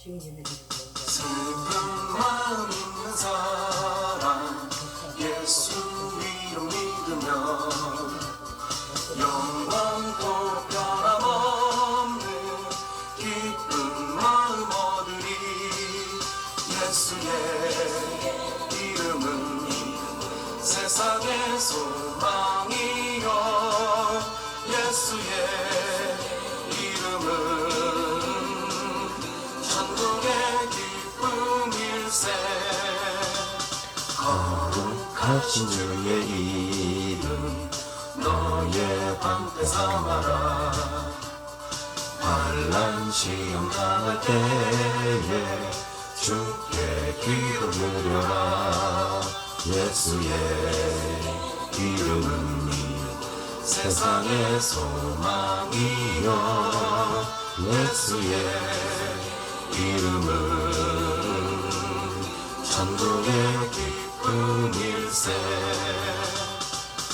슬픈 마음 있는 사람 예수 이름 믿으면 영원토록 변함없는 기쁜 마음 얻으리. 예수의 이름은 세상의 소망이요 예수의 이름은 천국의 기쁨일세. 거룩하신 주의 이름 너의 방패 삼아라. 환난 시험 당할 때에 주께 귀를 물려라. 예수의 이름은 세상의 소망이요 예수의 이름은 천국의 기쁨일세.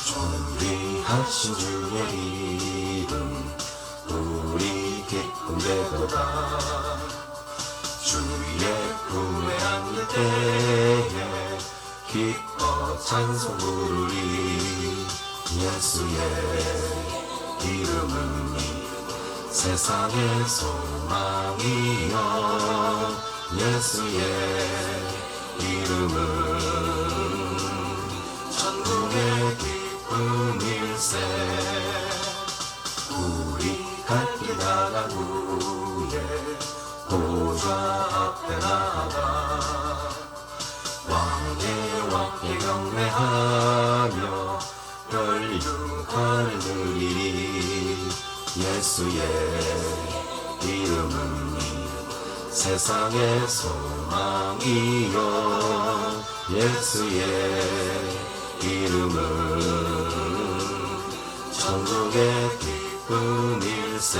존귀하신 주의 이름 우리 기쁨 되도다. 주의 품에 앉을 때에 기뻐 찬송 부르리. 예수의 이름은 세상의 소망이요 예수의 이름은 천국의 기쁨일세. 우리 갈 길 나간 후에 보좌 앞에 나아가 왕의 경배하며 혈육하는 누리리. 예수의 이름은 세상의 소망이요 예수의 이름은 천국의 기쁨일세.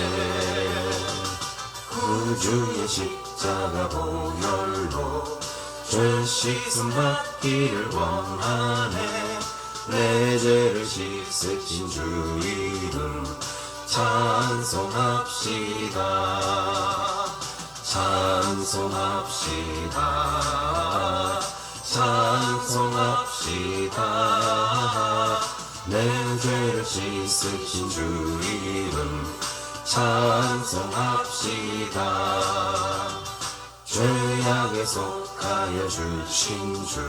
구주의 십자가 보혈로 죄 씻음 받기를 원하네. 내 죄를 씻으신 주 이름 찬송합시다. 찬송합시다. 찬송합시다. 내 죄를 씻으신 주 이름 찬송합시다. 죄악에 속하여 주신 주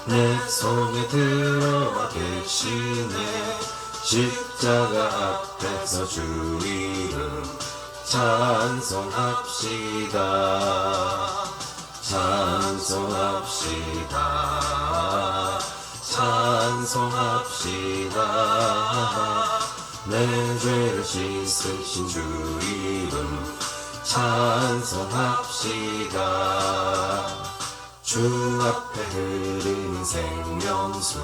내 속에 들어와 계시네. 십자가 앞에서 주 이름 찬송합시다. 찬송합시다. 찬송합시다. 내 죄를 씻으신 주 이름 찬송합시다. 주 앞에 흐르는 생명수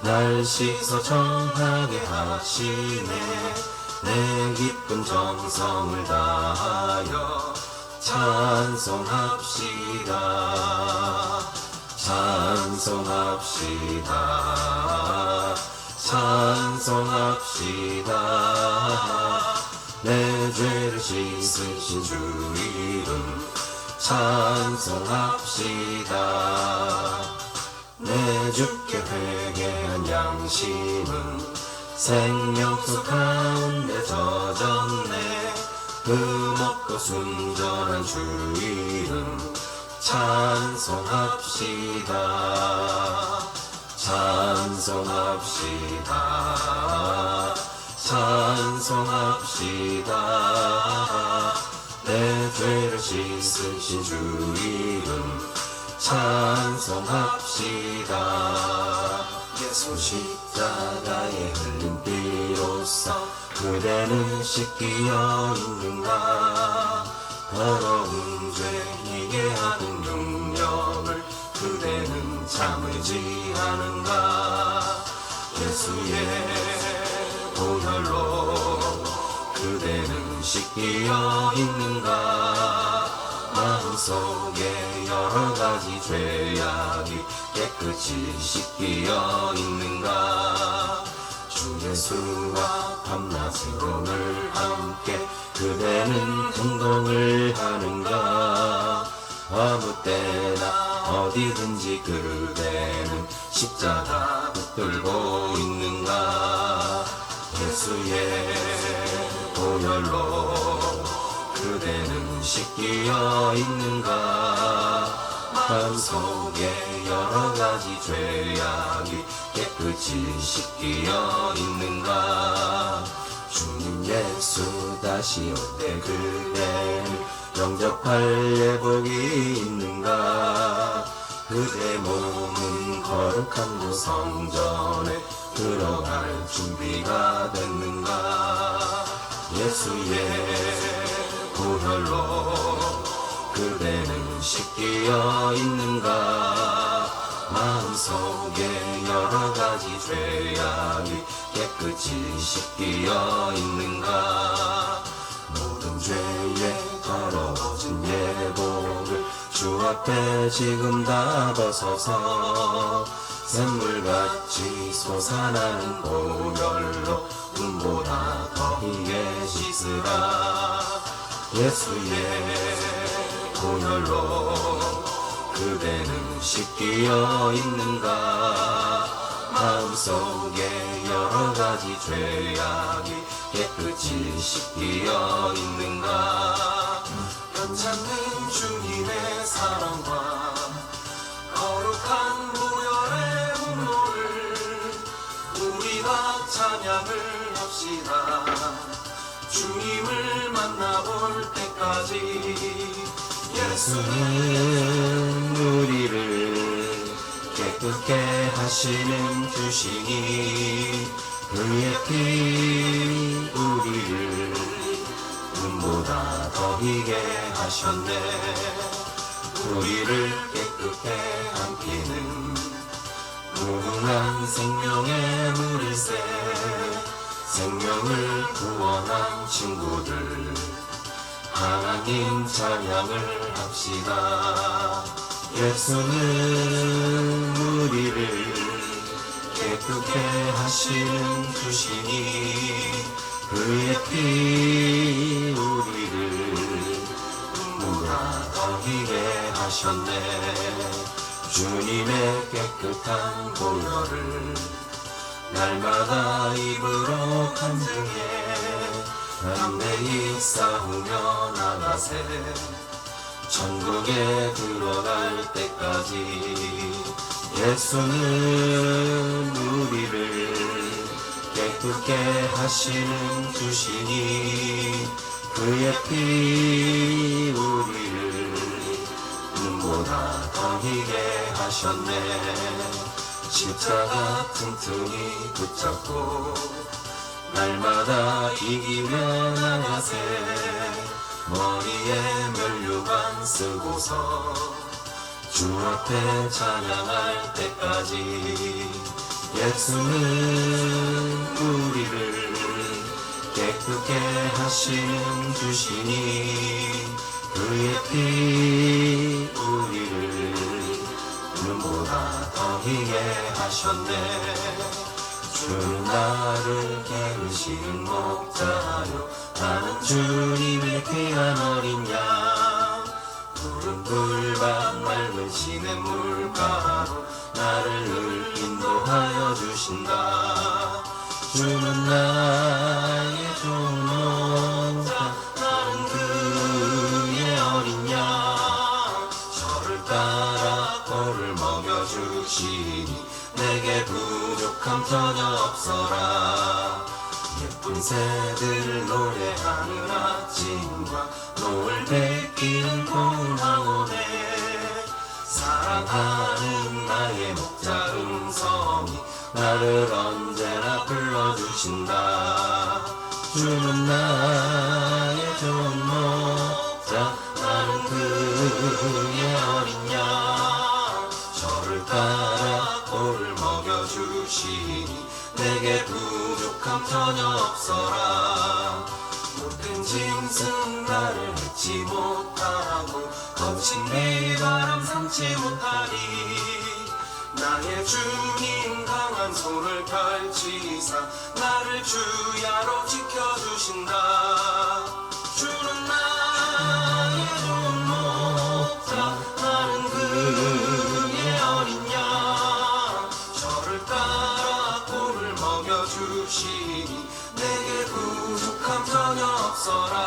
날 씻어 정하게 하시네. 내 기쁜 정성을 다하여 찬송합시다. 찬송합시다. 찬송합시다. 내 죄를 씻으신 주 이름 찬송합시다. 내 주께 회개한 양심은 생명수 가운데 젖었네. 흠없고 순전한 주 이름 찬송합시다. 찬송합시다. 찬송합시다. 내 죄를 씻으신 주 이름 찬송합시다. 예수 십자가에 흘린 피로써 그대는 씻기어 있는가. 더러운 죄이게 하는 능력을 그대는 참으지 않은가. 예수의 보혈로 그대는 씻기어 있는가. 마음속에 여러가지 죄악이 깨끗이 씻기어 있는가. 주의 예수와 밤낮을 오늘 함께 그대는 행동을 하는가 아무 때나 어디든지 그대는 십자가 붙들고 있는가 예수의 보혈로 그대는 씻기어 있는가 마음속에 여러가지 죄악이 깨끗이 씻기어 있는가 주님 예수 다시 올 때 그대는 영접할 예복이 있는가 그대 몸은 거룩한 그 성전에 들어갈 준비가 됐는가 예수의 보혈로 그대는 씻기어 있는가 마음속에 여러가지 죄악이 깨끗이 씻기어 있는가 모든 죄에 더러워진 예복을 주 앞에 지금 다 벗어서 샘물같이 솟아나는 보혈로 눈보다 더히게 씻으라 예수의 보혈로 그대는 씻기어 있는가 마음속에 여러가지 죄악이 깨끗이 씻기어 있는가 변찮는 주님의 사랑과 거룩한 보혈의 분노를 우리가 찬양을 합시다 주님을 만나볼 때까지 예수는 우리를 깨끗게 하시는 주시니 그의 피 우리를 눈보다 더히게 하셨네 우리를 깨끗게 함기는 무궁한 생명의 물일새 생명을 구원한 친구들 하나님 찬양을 합시다 예수는 우리를 깨끗게 하시는 주시니 그의 피 우리를 눈보다 더히게 하셨네 주님의 깨끗한 보혈을 날마다 입으로 간증해 담대히 싸우며 나가세 천국에 들어갈 때까지 예수는 우리를 깨끗게 하시는 주시니 그의 피 우리를 눈보다 더히게 하셨네 십자가 튼튼히 붙잡고 날마다 이기며 나가세 머리에 면류관 쓰고서 주 앞에 찬양할 때까지 예수는 우리를 깨끗게 하시는 주시니 그의 피 우리를 눈보다 더히게 하셨네 주는 나를 기르시는 목자요 나는 주님의 귀한 어린 양 푸른 불밭 맑은 시냇물 가로 나를 늘 인도하여 주신다 주는 나의 좋은 목자 나는 그의 어린 양 저를 따라 꼴을 먹여주시니 내게 부족함 전혀 없어라 예쁜 새들 노래하는 아침과 노을 뺏기는 봄하오네 사랑하는 나의 목자 음성이 나를 언제나 불러주신다 주는 나의 좋은 목자 나는 그의 어린 양 저를 따라 꼴을 먹여주시니 내게 부족함 전혀 없어라 모든 짐승 나를 해치 못하고 거친 비바람 삼지 못하리 나의 주님 강한 손을 펼치사 나를 주야로 지켜주신다. 주는 나의 좋은 목자 나는 그의 어린 양 저를 따라 꿀을 먹여주시니 내게 부족함 전혀 없어라.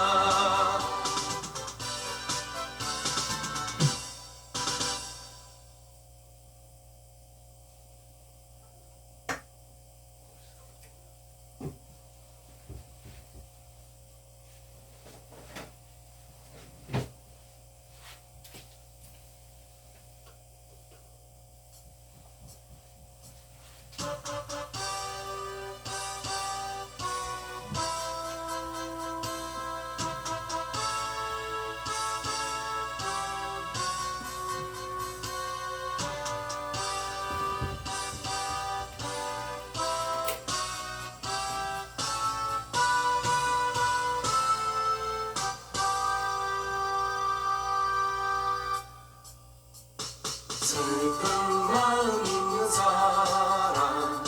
슬픈 마음 있는 사람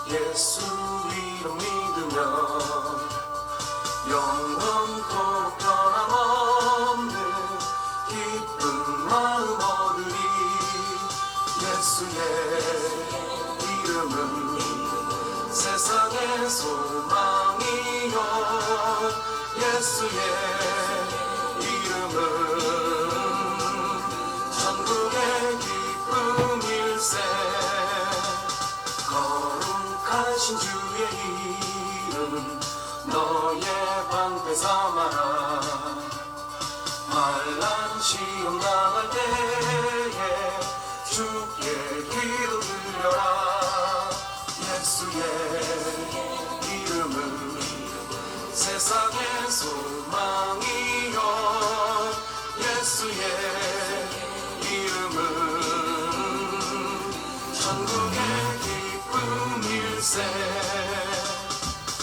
예수 이름 믿으면 영원토록 변함없는 기쁜 마음 얻으리. 예수의 이름은 세상의 소망이요 예수의 이름은 천국의 기쁨일세. 거룩하신 주의 이름 너의 방패 삼아라. 환난 시험 당할 때에 주께 기도 드려라. 예수의 이름은 세상의 소망이요 예수의 이름은 천국의 기쁨일세.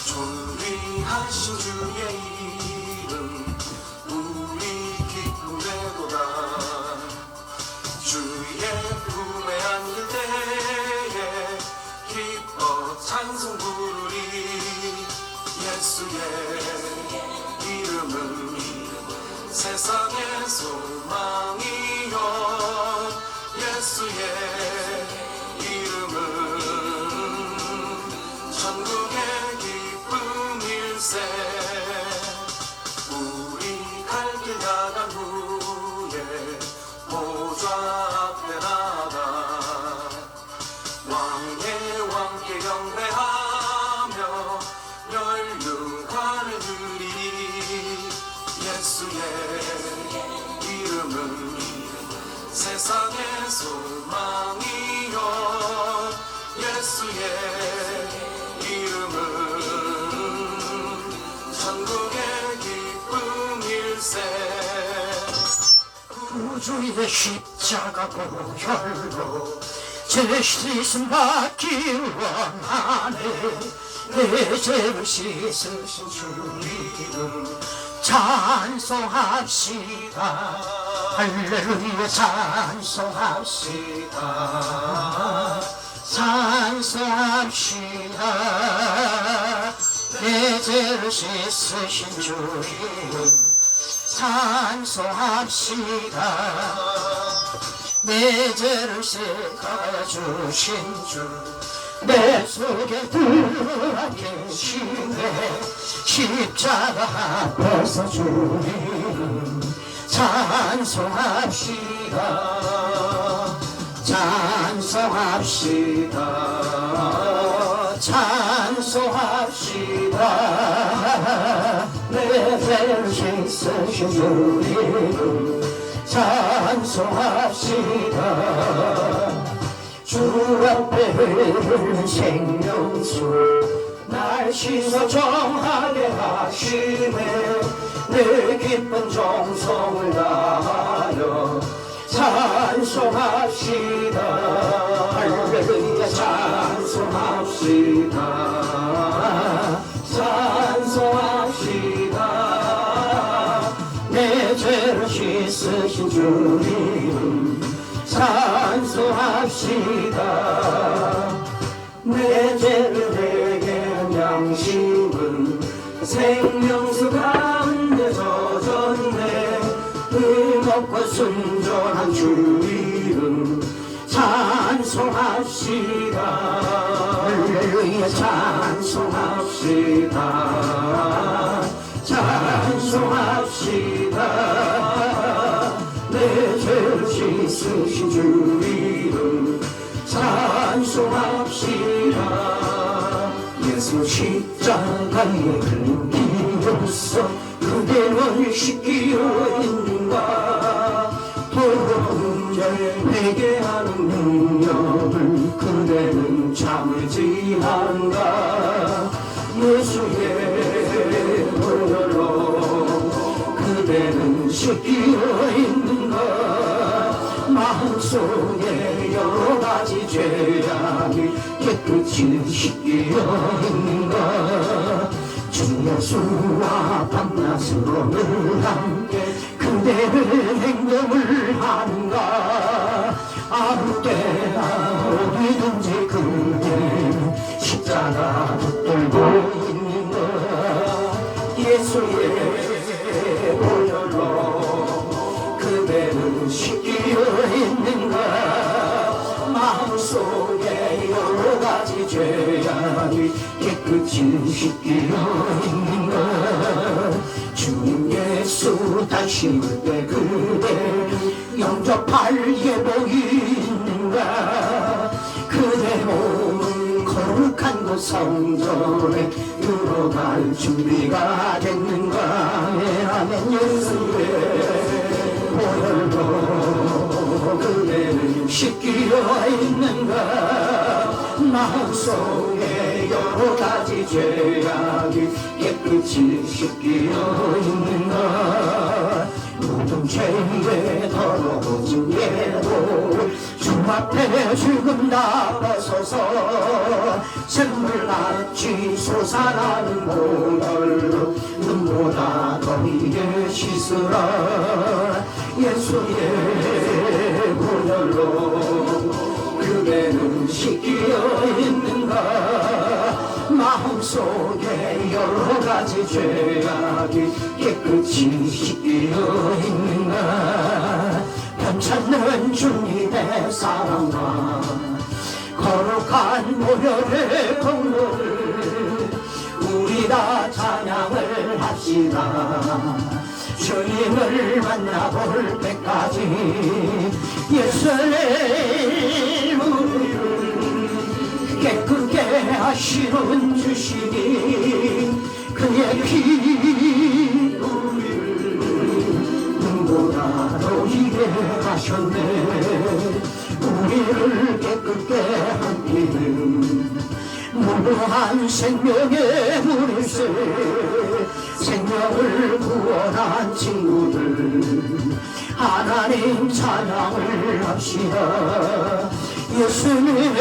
존귀하신 주의 이름 우리 기쁨 되도다. 주의 품에 안길 때에 기뻐 찬송 부르리. 예수의 이름은 세상의 소망이요 예수의 이름은 천국의 기쁨일세. 우리 갈 길 나간 후에 보좌 앞에 나가 왕의 왕께 경배하며 멸류관을 드리리. 예수의 이름은 세상의 소망이요 예수의 이름은 천국의 기쁨일세. 구주의 십자가 보혈로 제 씻음 받기 원하네. 내 죄를 씻으신 주 이름 찬송합시다. 할렐루야 찬송합시다. 찬송합시다. 내 죄를 씻으신 주 이름 찬송합시다. 내 죄를 씻어주신 주 내 속에 들어와 계시네. 십자가 앞에서 주 이름 찬송합시다. 찬송합시다. 찬송합시다. 내 죄를 씻으신 주 이름 찬송합시다. 주 앞에 흐르는 생명수 날 씻어 정하게 하시네. 내 기쁜 정성을 다하여 찬송합시다. 할렐루야 찬송합시다. 찬송합시다. 내 죄를 씻으신 주 이름 찬송합시다. 내 죄를 내게 양심은 생명수 가운데 젖었네. 의롭고 순전한 주 이름 찬송합시다. 할렐루야 찬송합시다. 찬송합시다. 내 죄를 씻으신 주 이름 찬송합시다. 예수 십자가에 흘리로써 그대를 씻기어 있는가. 더러운 죄 내게 하는 능력을 그대는 참지 않는가. 예수의 보혈로 그대는 씻기어 있는가. 마음속에 여러 가지 죄악이 깨끗이 씻기어 있는가. 주 예수와 밤낮으로 늘 함께 그대를 행동을 하는가. 아무 때나 어디든지 그대는 십자가 붙들고 있는가. 예수의 보혈로 그대는 씻기어 있는가. 마음속에 여러 가지 죄악이 깨끗이 씻기어 있는가. 주님 예수 다시 올 때 그대 영접할 예복이 있는가. 그대 몸은 거룩한 곳 성전에 들어갈 준비가 됐는가. 아멘. 예수의 보혈로 그대는 씻기어 있는가. 마음속에 여러 가지 죄악이 깨끗이 씻기어 있는가. 모든 죄의 더러워진 예로 주 앞에 죽음 다 벗어서 샘물같이 솟아나는 보혈로 눈보다 더 이게 씻으라. 예수의 보혈로 그대는 씻기어 있는가. 마음속에 여러 가지 죄악이 깨끗이 씻기어 있는가. 편찮는 주님의 사랑과 거룩한 보혈의 공로를 우리 다 찬양을 합시다. 주님을 만나볼 때까지 예수의 우리를 깨끗게 하시는 주시니 그의 피 우리를 눈보다 더 이게 하셨네. 우리를 깨끗게 한 이름 무한 생명의 물일세. 생명을 구원한 친구들 하나님 찬양을 합시다. 예수님의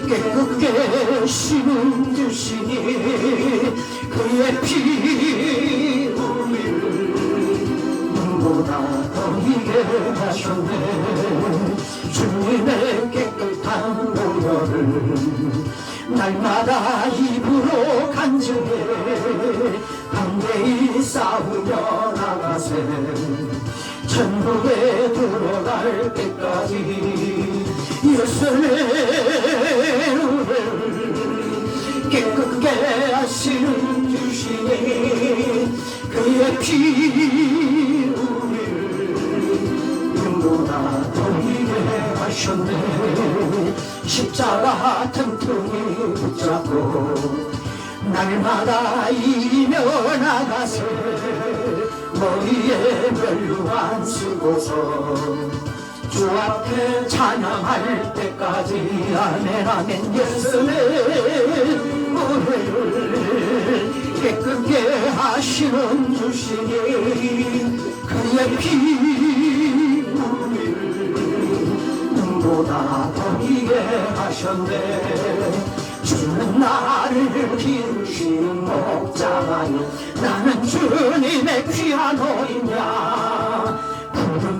깨끗게 심은 주시니 그의 피 우리를 눈보다 더 이게 하셨네. 주님의 깨끗한 보혈을 날마다 입으로 간증해 담대히 싸우며 나가세. 천국에 들어갈 때까지 예수의 우리를 깨끗게 하시는 주시니 그의 피 우리를 눈보다 더 이게 하셨네. 십자가 튼튼히 붙잡고 날마다 이며 나가세. 머리에 멸류관 쓰고서 주 앞에 찬양할 때까지 아멘 아멘. 예수의 우리를 깨끗게 하시는 주시니 그의 피 우리를 눈보다 더 이게 하셨네. 주는 나를 기르시는 목자여 나는 주님의 귀한 어린양. 푸른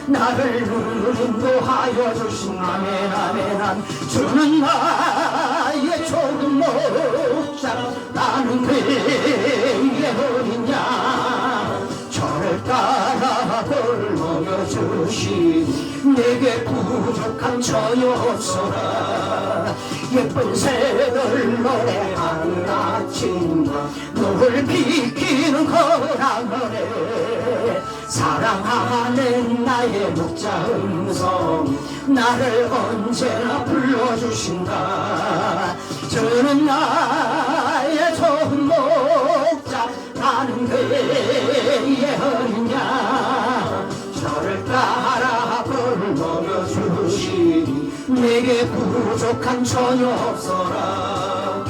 나를 인도하여 주신 아멘 아멘 아멘. 주는 나의 좋은 목자 나는 그의 어린양 저를 따라 볼 먹여주시니 내게 부족한 전혀 없어라. 예쁜 새들 노래하는 아침과 노을 비키는 거랑거래 사랑하는 나의 목자 음성 나를 언제나 불러주신다. 저는 나의 좋은 목자 나는 그의 어린 양 저를 따라 벌을 먹여주시니 내게 부족한 전혀 없어라.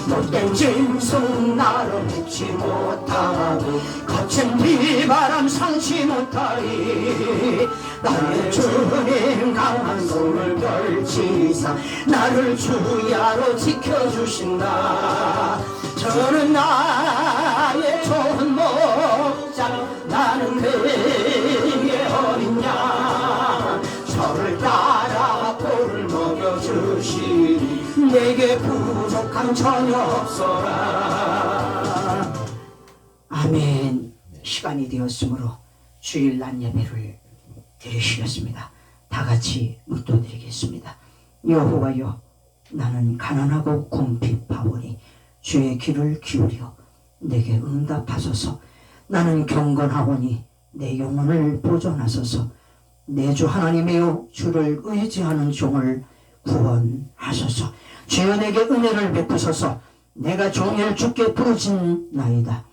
못된 짐승 나를 묻지 못하고 거친 비바람 상치 못하리. 나의 주님 강한 손을 펼치사 나를 주야로 지켜주신다. 저는 나의 좋은 목자 나는 그의 어린 양 저를 따라 꼴을 먹여주시니 내게 부족한 전혀 없어라. 아멘. 시간이 되었으므로 주일날 예배를 드리시겠습니다. 다 같이 묵도드리겠습니다. 여호와여 나는 가난하고 궁핍하오니 주의 귀를 기울여 내게 응답하소서. 나는 경건하오니 내 영혼을 보존하소서. 내 주 하나님이여 주를 의지하는 종을 구원하소서. 주여 내게 은혜를 베푸소서. 내가 종일 주께 부르짖 나이다.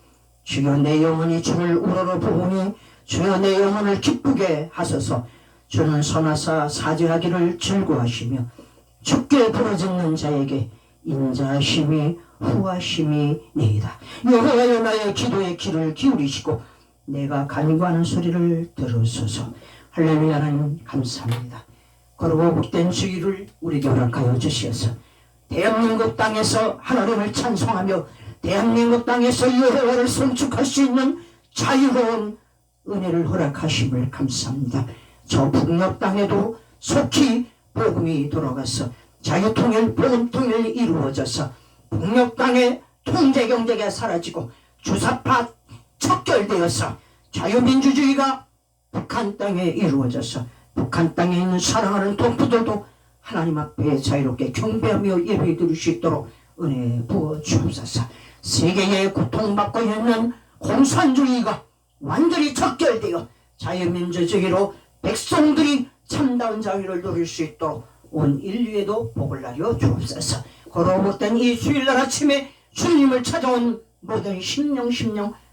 주여 내 영혼이 주를 우러러 보오니 주여 내 영혼을 기쁘게 하소서. 주는 선하사 사죄하기를 즐거워하시며 주께 부르짖는 자에게 인자하심이 후하심이 네이다. 여호와여 나의 기도에 귀를 기울이시고 내가 간구하는 소리를 들으소서. 할렐루야는 감사합니다. 거룩하고 복된 주일을 우리에게 허락하여 주시어서 대한민국 땅에서 하나님을 찬송하며 대한민국 땅에서 여호와를 송축할 수 있는 자유로운 은혜를 허락하심을 감사합니다. 저 북녘 땅에도 속히 복음이 돌아가서 자유통일 복음통일이 이루어져서 북녘 땅의 통제경제가 사라지고 주사파 척결되어서 자유민주주의가 북한 땅에 이루어져서 북한 땅에 있는 사랑하는 동포들도 하나님 앞에 자유롭게 경배하며 예배 드릴 수 있도록 은혜 부어 주옵소서. 세계에 고통받고 있는 공산주의가 완전히 척결되어 자유민주주의로 백성들이 참다운 자유를 누릴 수 있도록 온 인류에도 복을 나려 주옵소서. 걸어못된 이 주일날 아침에 주님을 찾아온 모든 심령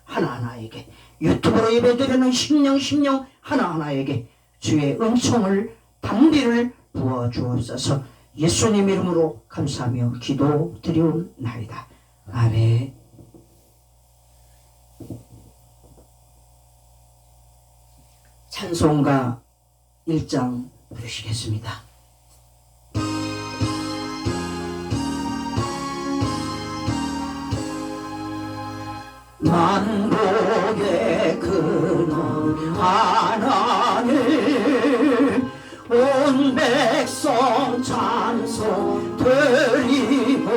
하나하나에게 유튜브로 예배드리는 심령 하나하나에게 주의 은총을 단비를 부어 주옵소서. 예수님 이름으로 감사하며 기도드리옵나이다. 아멘. 찬송가 1장 부르시겠습니다. 만복의 근원 하나님 온 백성 찬송 드리고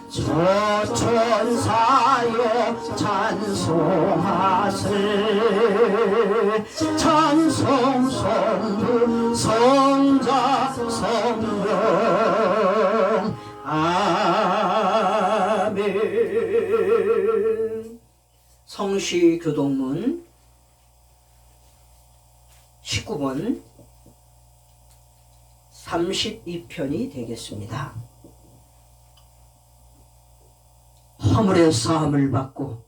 저 천사여 찬송하세 찬송 성부 성자 성령 아멘. 성시교동문 19번 32편이 되겠습니다. 허물의 사함을 받고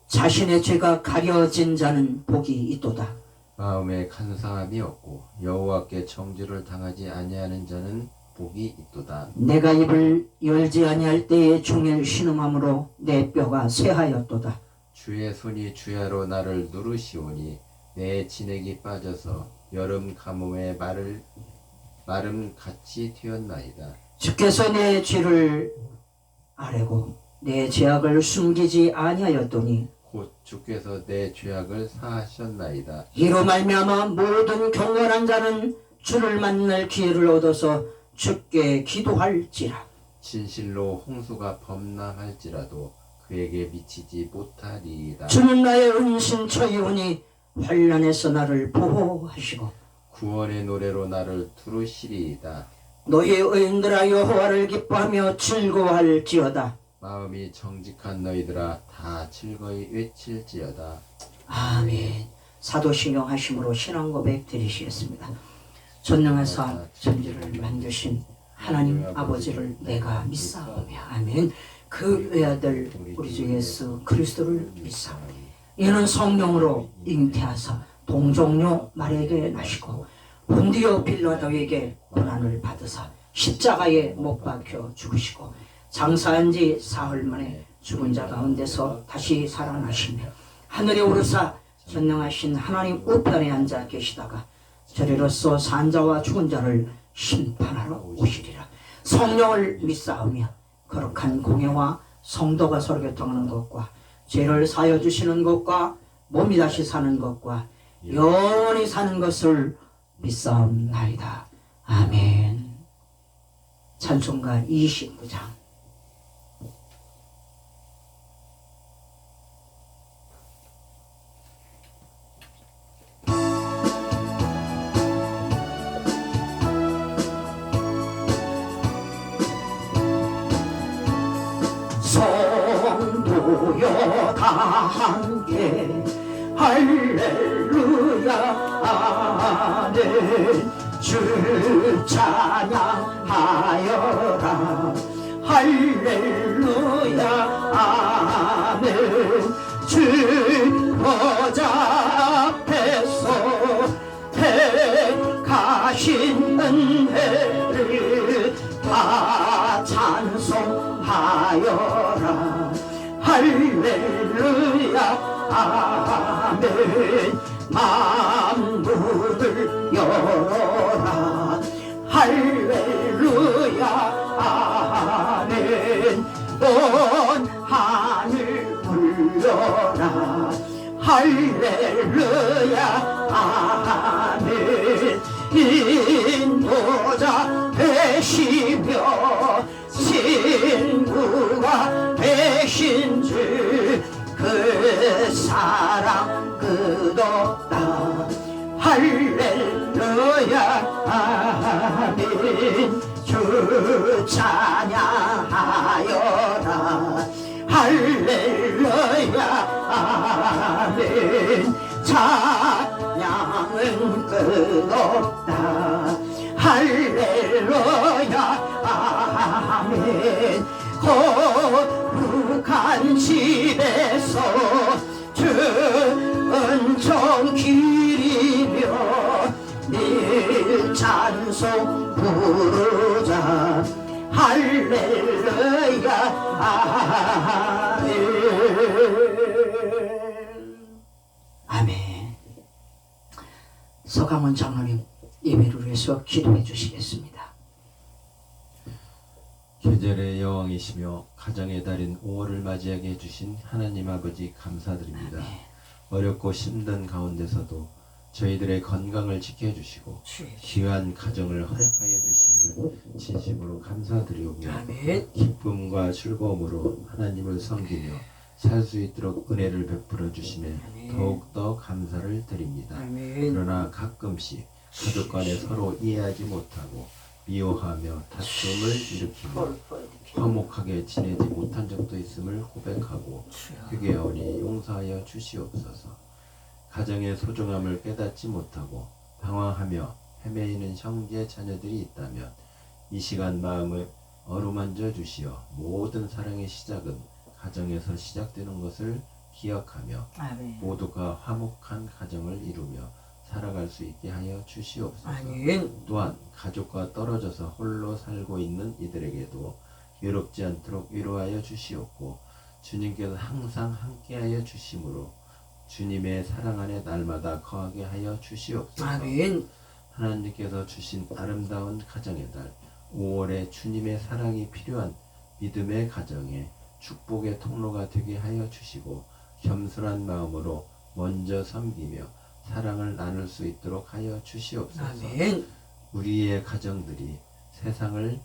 자신의 죄가 가려진 자는 복이 있도다. 마음에 간사함이 없고 여호와께 정죄를 당하지 아니하는 자는 복이 있도다. 내가 입을 열지 아니할 때에 종일 신음함으로 내 뼈가 쇠하였도다. 주의 손이 주야로 나를 누르시오니 내 진액이 빠져서 여름 가뭄에 마름 같이 튀었나이다. 주께서 내 죄를 아뢰고 내 죄악을 숨기지 아니하였더니 곧 주께서 내 죄악을 사하셨나이다. 이로 말미암아 모든 경건한 자는 주를 만날 기회를 얻어서 주께 기도할지라. 진실로 홍수가 범람할지라도 그에게 미치지 못하리이다. 주는 나의 은신처이오니 환난에서 나를 보호하시고 구원의 노래로 나를 두르시리이다. 너희 의인들아 여호와를 기뻐하며 즐거워할지어다. 마음이 정직한 너희들아 다 즐거이 외칠지어다. 아멘. 사도신경 하심으로 신앙 고백 드리시겠습니다. 전능하사 천지를 만드신 하나님 아버지를 내가 믿사오며 아멘. 그 외아들 우리 주 예수 그리스도를 믿사오니 이는 성령으로 잉태하사 동정녀 마리아에게 나시고 본디오 빌라도에게 고난을 받으사 십자가에 못 박혀 죽으시고 장사한 지 사흘 만에 죽은 자 가운데서 다시 살아나시며 하늘에 오르사 전능하신 하나님 우편에 앉아 계시다가 저리로서 산 자와 죽은 자를 심판하러 오시리라. 성령을 믿사오며 거룩한 공예와 성도가 서로 교통하는 것과 죄를 사여 주시는 것과 몸이 다시 사는 것과 영원히 사는 것을 믿사옵나이다. 아멘. 찬송가 29장. 성도여 다 함께 할렐루야 아멘. 주 찬양하여라 할렐루야 아멘. 주 보좌 앞에서 택하신 은혜를 다 찬송하여라 할렐루야 아멘. 만문을 열어라 할렐루야 아멘. 온 하늘 불러라 할렐루야 아멘. 인도자 되시며 친구가 되신 주 그 사랑 끝없다 할렐루야 아멘. 주 찬양하여라 할렐루야 아멘. 찬양은 끝없다 할렐루야 아멘. 거룩한 집에서 주 은총 기리며 늘 찬송 부르자 할렐루야 아멘. 아멘. 서강원 장로님 예배를 위해서 기도해 주시겠습니다. 계절의 여왕이시며 가정의 달인 5월을 맞이하게 해주신 하나님 아버지 감사드립니다. 어렵고 힘든 가운데서도 저희들의 건강을 지켜주시고 귀한 가정을 허락하여 주심을 진심으로 감사드리오며 기쁨과 즐거움으로 하나님을 섬기며 살 수 있도록 은혜를 베풀어 주심에 더욱더 감사를 드립니다. 그러나 가끔씩 가족 간에 서로 이해하지 못하고 미워하며 다툼을 일으키며 화목하게 지내지 못한 적도 있음을 고백하고 회개하오니 용서하여 주시옵소서. 가정의 소중함을 깨닫지 못하고 방황하며 헤매이는 형제 자녀들이 있다면 이 시간 마음을 어루만져 주시어 모든 사랑의 시작은 가정에서 시작되는 것을 기억하며 모두가 화목한 가정을 이루며 살아갈 수 있게 하여 주시옵소서. 또한 가족과 떨어져서 홀로 살고 있는 이들에게도 외롭지 않도록 위로하여 주시옵고 주님께서 항상 함께하여 주심으로 주님의 사랑 안에 날마다 거하게 하여 주시옵소서. 하나님께서 주신 아름다운 가정의 달 5월에 주님의 사랑이 필요한 믿음의 가정에 축복의 통로가 되게 하여 주시고 겸손한 마음으로 먼저 섬기며 사랑을 나눌 수 있도록 하여 주시옵소서. 아멘. 우리의 가정들이 세상을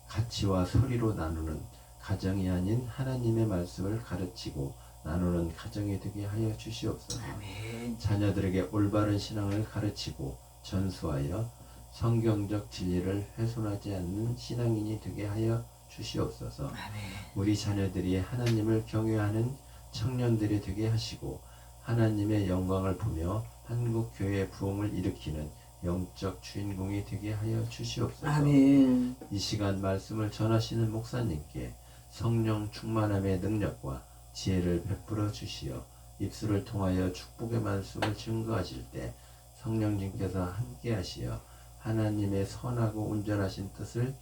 가치와 소리로 나누는 가정이 아닌 하나님의 말씀을 가르치고 나누는 가정이 되게 하여 주시옵소서. 아멘. 자녀들에게 올바른 신앙을 가르치고 전수하여 성경적 진리를 훼손하지 않는 신앙인이 되게 하여 주시옵소서. 아멘. 우리 자녀들이 하나님을 경외하는 청년들이 되게 하시고 하나님의 영광을 보며 한국 교회의 부흥을 일으키는 영적 주인공이 되게 하여 주시옵소서. 아멘. 이 시간 말씀을 전하시는 목사님께 성령 충만함의 능력과 지혜를 베풀어 주시어 입술을 통하여 축복의 말씀을 증거하실 때 성령님께서 함께 하시어 하나님의 선하고 온전하신 뜻을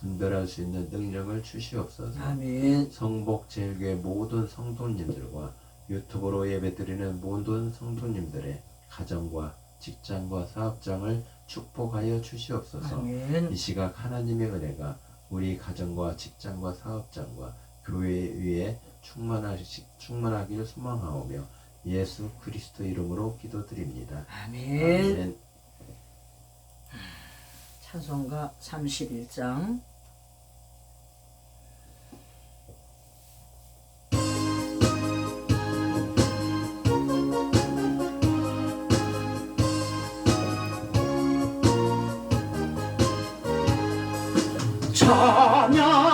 분별할 수 있는 능력을 주시옵소서. 아멘. 성복제일교회 모든 성도님들과 유튜브로 예배드리는 모든 성도님들의 가정과 직장과 사업장을 축복하여 주시옵소서. 아멘. 이 시각 하나님의 은혜가 우리 가정과 직장과 사업장과 교회 위에 충만하기를 소망하오며 예수 그리스도 이름으로 기도드립니다. 아멘. 찬송가 31장.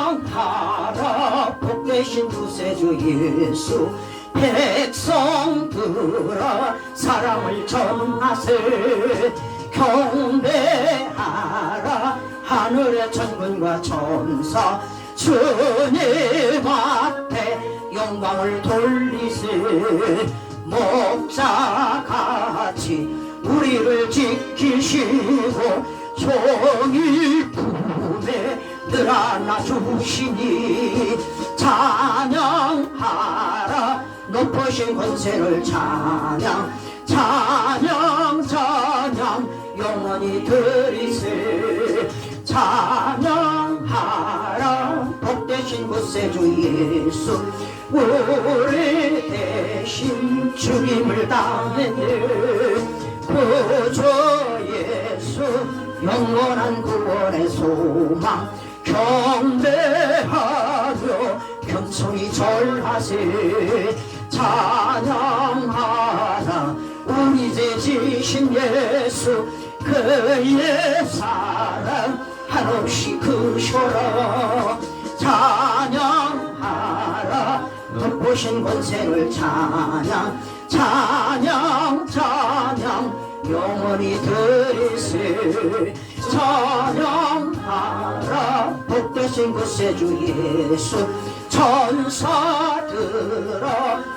찬양하라 복되신 구세주 예수 백성들아 사랑을 전하세 경배하라 하늘의 천군과 천사 주님 앞에 영광을 돌리세 목자같이 우리를 지키시고 종일 품에 늘 안아주시니 찬양하라 높으신 권세를 찬양 영원히 드리세 찬양하라 복되신 구세주 예수 우리 대신 죽임을 당했네 구주 예수 영원한 구원의 소망 경배하며 겸손히 절하세 찬양하라 우리 죄 지신 예수 그의 사랑 한없이 크셔라 찬양하라 덮으신 권세를 찬양 영원히 드리세 찬양하라 복되신 구세주 예수 천사들아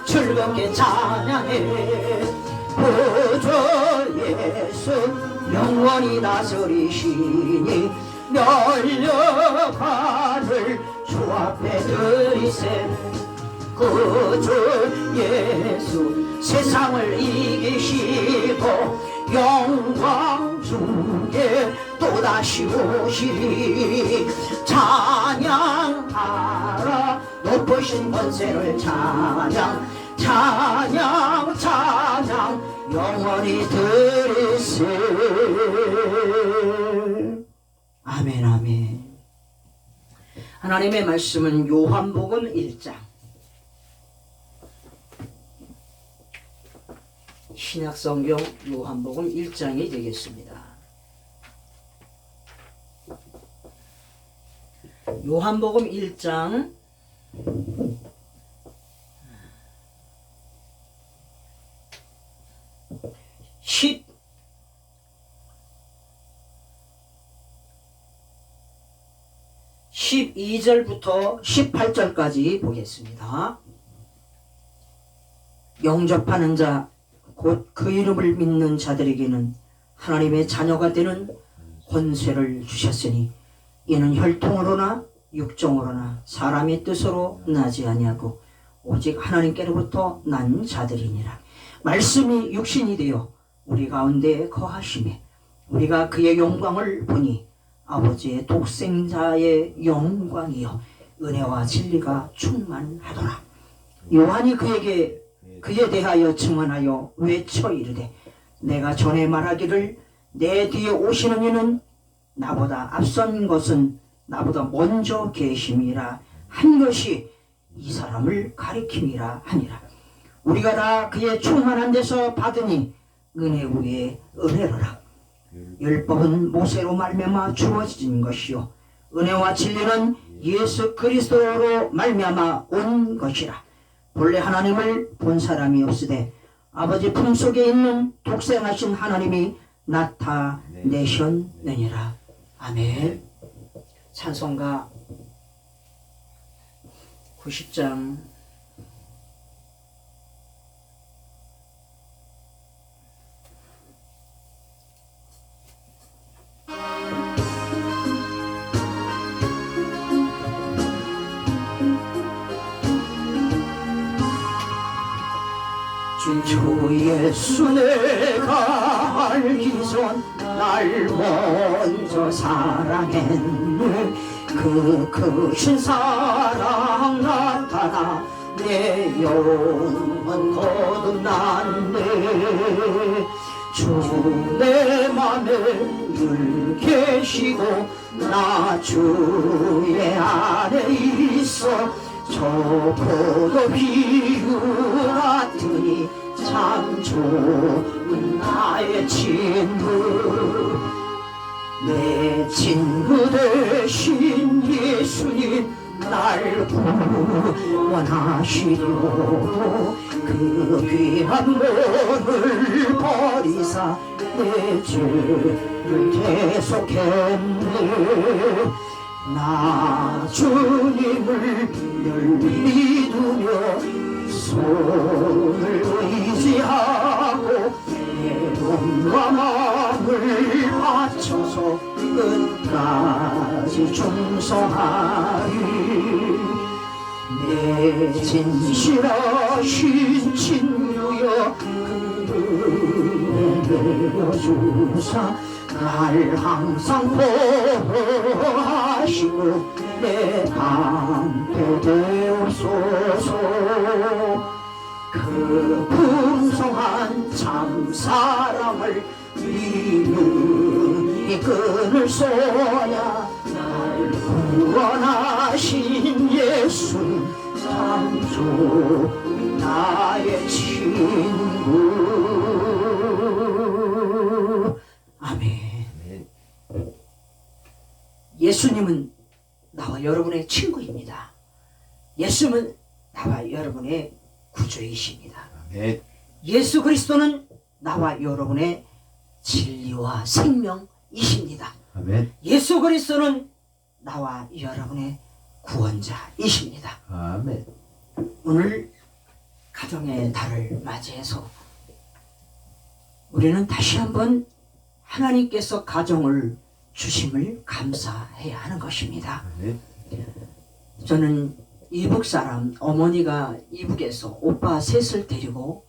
즐겁게 찬양해 구주 예수 영원히 다스리시니 멸려관을 주 앞에 드리세 구주 예수 세상을 이기시고 영광 중에 또다시 오시리 찬양하라 높으신 권세를 찬양 영원히 드리세 아멘 아멘. 하나님의 말씀은 요한복음 1장 신약성경 요한복음 1장이 되겠습니다. 요한복음 1장 12절부터 18절까지 보겠습니다. 영접하는 자 곧 그 이름을 믿는 자들에게는 하나님의 자녀가 되는 권세를 주셨으니 이는 혈통으로나 육정으로나 사람의 뜻으로 나지 아니하고 오직 하나님께로부터 난 자들이니라. 말씀이 육신이 되어 우리 가운데 거하심에 우리가 그의 영광을 보니 아버지의 독생자의 영광이여 은혜와 진리가 충만하더라. 요한이 그에게 그에 대하여 증언하여 외쳐 이르되 내가 전에 말하기를 내 뒤에 오시는 이는 나보다 앞선 것은 나보다 먼저 계심이라 한 것이 이 사람을 가리킴이라 하니라. 우리가 다 그의 충만한 데서 받으니 은혜 위에 은혜로라. 율법은 모세로 말미암아 주어진 것이요 은혜와 진리는 예수 그리스도로 말미암아 온 것이라. 본래 하나님을 본 사람이 없으되 아버지 품속에 있는 독생하신 하나님이 나타내셨느니라. 아멘. 찬송가 90장 주 예수 내가 알기 전 날 먼저 사랑했네. 그 크신 사랑 나타나 내 영혼 거듭났네. 주 내 맘에 늘 계시고 나 주의 안에 있어 저 포도 비유 같으니 참 좋은 나의 친구. 내 친구 되신 예수님 날 구원하시려고 그 귀한 몸을 버리사 내 죄를 대속했네. 나 주님을 늘 믿으며 손을 의지하고 내 몸과 마음을 바쳐서 끝까지 충성하리. 내 진실하신 친구여 은혜 주사 날 항상 보호하시고 내 방패 되옵소서. 그 풍성한 참 사랑을 믿음이 끈을 쏘야 날 구원하신 예수 참 좋은 나의 친구. 아멘. 예수님은 나와 여러분의 친구입니다. 예수님은 나와 여러분의 구주이십니다. 아멘. 예수 그리스도는 나와 여러분의 진리와 생명이십니다. 아멘. 예수 그리스도는 나와 여러분의 구원자이십니다. 아멘. 오늘 가정의 달을 맞이해서 우리는 다시 한번 하나님께서 가정을 주심을 감사해야 하는 것입니다. 아멘. 저는 이북 사람, 어머니가 이북에서 오빠 셋을 데리고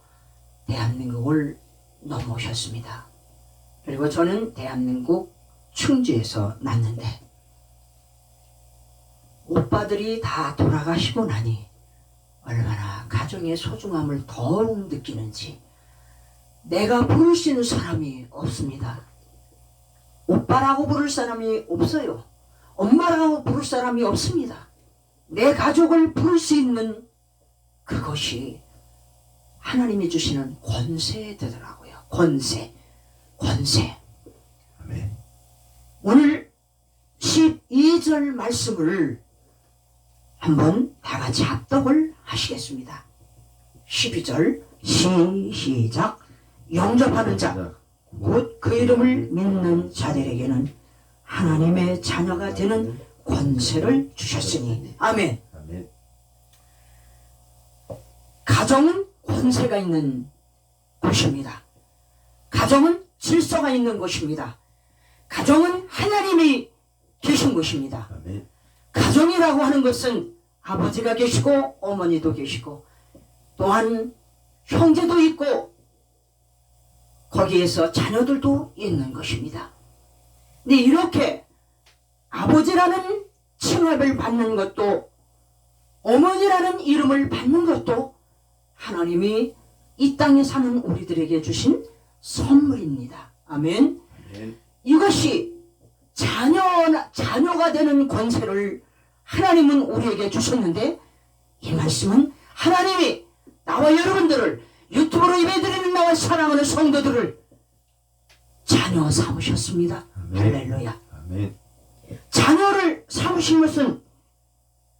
대한민국을 넘어오셨습니다. 그리고 저는 대한민국 충주에서 났는데 오빠들이 다 돌아가시고 나니 얼마나 가정의 소중함을 더욱 느끼는지 내가 부를 수 있는 사람이 없습니다. 오빠라고 부를 사람이 없어요. 엄마라고 부를 사람이 없습니다. 내 가족을 부를 수 있는 그것이 하나님이 주시는 권세 되더라고요. 권세. 아멘. 오늘 12절 말씀을 한번 다 같이 합독을 하시겠습니다. 12절 시작. 영접하는 자 곧 그 이름을 믿는 자들에게는 하나님의 자녀가 되는 권세를 주셨으니. 아멘. 아멘. 가정은 권세가 있는 곳입니다. 가정은 질서가 있는 곳입니다. 가정은 하나님이 계신 곳입니다. 아멘. 가정이라고 하는 것은 아버지가 계시고 어머니도 계시고 또한 형제도 있고 거기에서 자녀들도 있는 것입니다. 근데 이렇게 아버지라는 칭함을 받는 것도 어머니라는 이름을 받는 것도 하나님이 이 땅에 사는 우리들에게 주신 선물입니다. 아멘. 아멘. 이것이 자녀가 되는 권세를 하나님은 우리에게 주셨는데, 이 말씀은 하나님이 나와 여러분들을, 유튜브로 예배드리는 나와 사랑하는 성도들을 자녀 삼으셨습니다. 아멘. 할렐루야. 아멘. 자녀를 삼으신 것은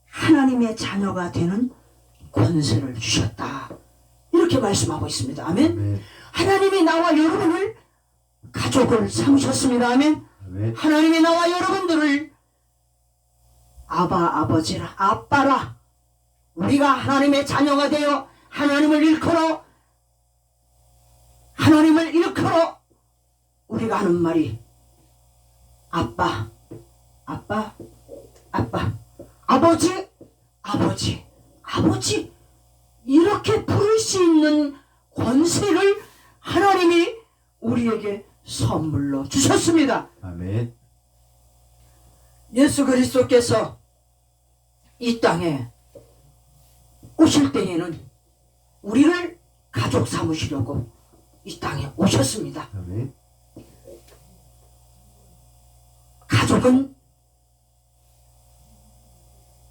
하나님의 자녀가 되는 권세를 주셨다, 이렇게 말씀하고 있습니다. 아멘. 아멘. 하나님이 나와 여러분을 가족을 삼으셨습니다. 아멘. 아멘. 하나님이 나와 여러분들을 아버지라, 아빠라, 우리가 하나님의 자녀가 되어 하나님을 일컬어 우리가 하는 말이 아빠, 아버지 이렇게 부를 수 있는 권세를 하나님이 우리에게 선물로 주셨습니다. 아멘. 예수 그리스도께서 이 땅에 오실 때에는 우리를 가족 삼으시려고 이 땅에 오셨습니다. 아멘. 가족은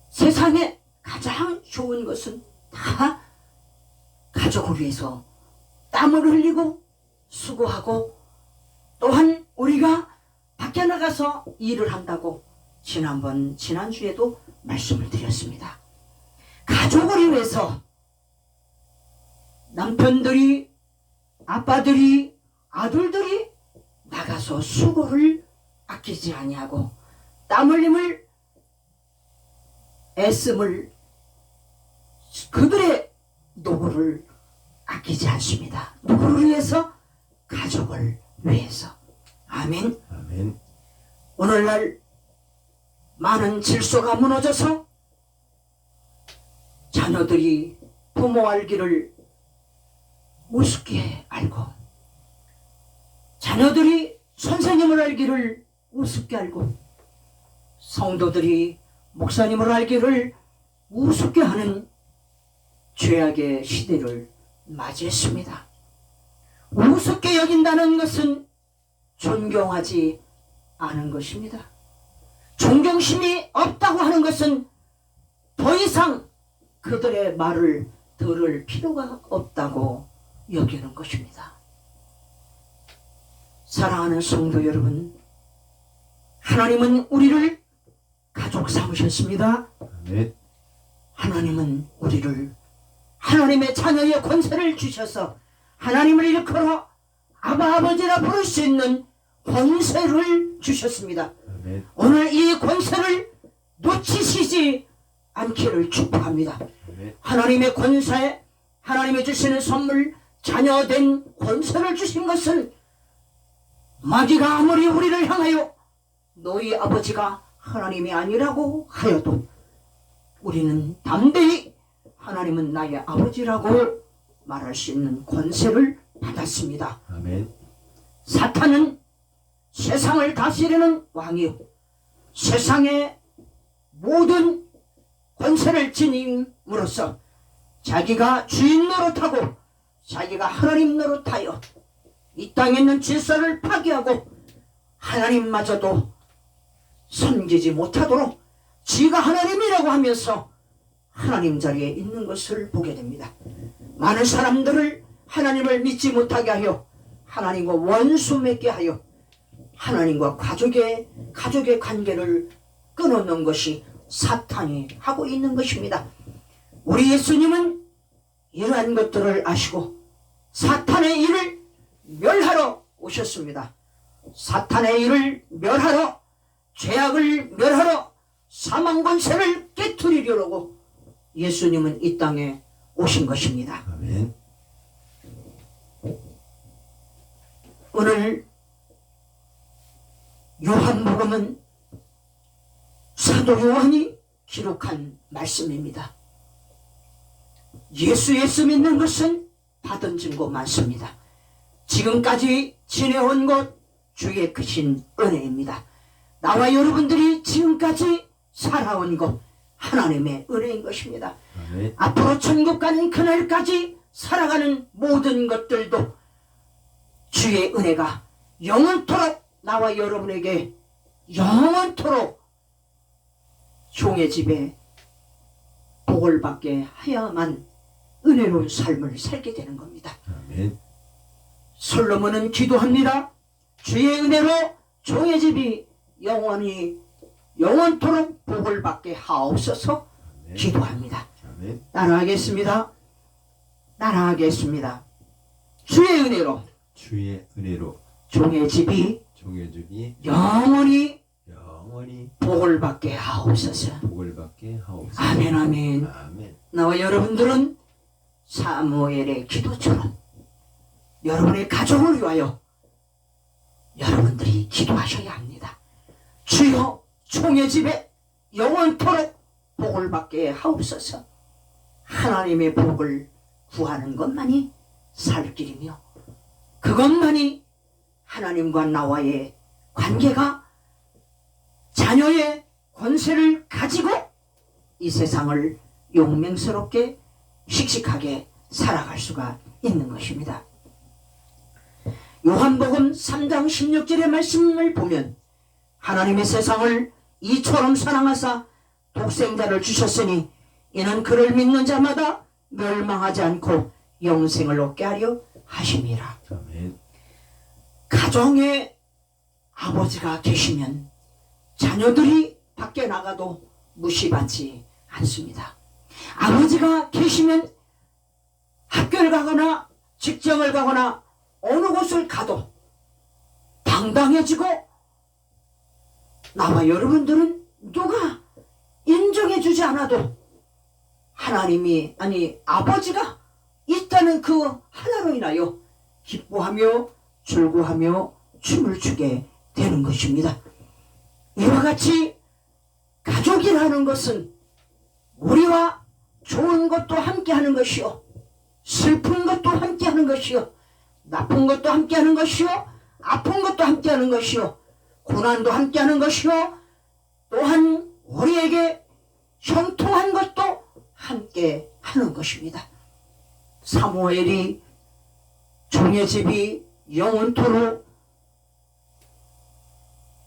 세상에 가장 좋은 것은 다 가족을 위해서 땀을 흘리고 수고하고, 또한 우리가 밖에 나가서 일을 한다고 지난주에도 말씀을 드렸습니다. 가족을 위해서 남편들이, 아빠들이, 아들들이 나가서 수고를 아끼지 아니하고 땀 흘림을, 애씀을, 그들의 노고를 아끼지 않습니다. 누구를 위해서? 가족을 위해서. 아멘. 아멘. 오늘날 많은 질서가 무너져서 자녀들이 부모 알기를 우습게 알고, 자녀들이 선생님을 알기를 우습게 알고, 성도들이 목사님을 알기를 우습게 하는 죄악의 시대를 맞이했습니다. 우습게 여긴다는 것은 존경하지 않은 것입니다. 존경심이 없다고 하는 것은 더 이상 그들의 말을 들을 필요가 없다고 여기는 것입니다. 사랑하는 성도 여러분, 하나님은 우리를 가족 삼으셨습니다. 아멘. 하나님은 우리를 하나님의 자녀의 권세를 주셔서 하나님을 일컬어 아버지라 부를 수 있는 권세를 주셨습니다. 아멘. 오늘 이 권세를 놓치시지 않기를 축복합니다. 아멘. 하나님의 권세, 하나님이 주시는 선물, 자녀된 권세를 주신 것은 마귀가 아무리 우리를 향하여 너희 아버지가 하나님이 아니라고 하여도 우리는 담대히 하나님은 나의 아버지라고 말할 수 있는 권세를 받았습니다. 아멘. 사탄은 세상을 다스리는 왕이요, 세상의 모든 권세를 지님으로써 자기가 주인 노릇하고 자기가 하나님 노릇하여 이 땅에 있는 질서를 파괴하고 하나님마저도 섬기지 못하도록 지가 하나님이라고 하면서 하나님 자리에 있는 것을 보게 됩니다. 많은 사람들을 하나님을 믿지 못하게 하여 하나님과 원수 맺게 하여 하나님과 가족의 관계를 끊어놓는 것이 사탄이 하고 있는 것입니다. 우리 예수님은 이러한 것들을 아시고 사탄의 일을 멸하러 오셨습니다. 사탄의 일을 멸하러, 죄악을 멸하러, 사망 권세를 깨트리려고 예수님은 이 땅에 오신 것입니다. 아멘. 오늘 요한복음은 사도 요한이 기록한 말씀입니다. 예수 믿는 것은 받은 증거 많습니다. 지금까지 지내온 것 주의 크신 은혜입니다. 나와 여러분들이 지금까지 살아온 것 하나님의 은혜인 것입니다. 아멘. 앞으로 천국 가는 그날까지 살아가는 모든 것들도 주의 은혜가 영원토록 나와 여러분에게 영원토록 종의 집에 복을 받게 하야만 은혜로운 삶을 살게 되는 겁니다. 아멘. 솔로몬은 기도합니다. 주의 은혜로 종의 집이 영원토록 복을 받게 하옵소서. 아멘. 기도합니다. 아멘. 따라하겠습니다. 따라하겠습니다. 주의 은혜로 주의 은혜로 종의 집이 종의 집이 영원히 복을 받게 하옵소서. 복을 받게 하옵소서. 아멘 아멘. 아멘. 나와 여러분들은 사무엘의 기도처럼 여러분의 가족을 위하여 여러분들이 기도하셔야 합니다. 주여 종의 집에 영원토록 복을 받게 하옵소서. 하나님의 복을 구하는 것만이 살 길이며 그것만이 하나님과 나와의 관계가 자녀의 권세를 가지고 이 세상을 용맹스럽게 씩씩하게 살아갈 수가 있는 것입니다. 요한복음 3장 16절의 말씀을 보면 하나님의 세상을 이처럼 사랑하사 독생자를 주셨으니 이는 그를 믿는 자마다 멸망하지 않고 영생을 얻게 하려 하심이라. 아멘. 가정에 아버지가 계시면 자녀들이 밖에 나가도 무시받지 않습니다. 아버지가 계시면 학교를 가거나 직장을 가거나 어느 곳을 가도 당당해지고 나와 여러분들은 누가 인정해주지 않아도 하나님이 아버지가 있다는 그 하나로 인하여 기뻐하며 즐거워하며 춤을 추게 되는 것입니다. 이와 같이 가족이라는 것은 우리와 좋은 것도 함께 하는 것이요 슬픈 것도 함께 하는 것이요 나쁜 것도 함께 하는 것이요 아픈 것도 함께 하는 것이요 고난도 함께 하는 것이요 또한 우리에게 형통한 것도 함께 하는 것입니다. 사무엘이 종의 집이 영원토록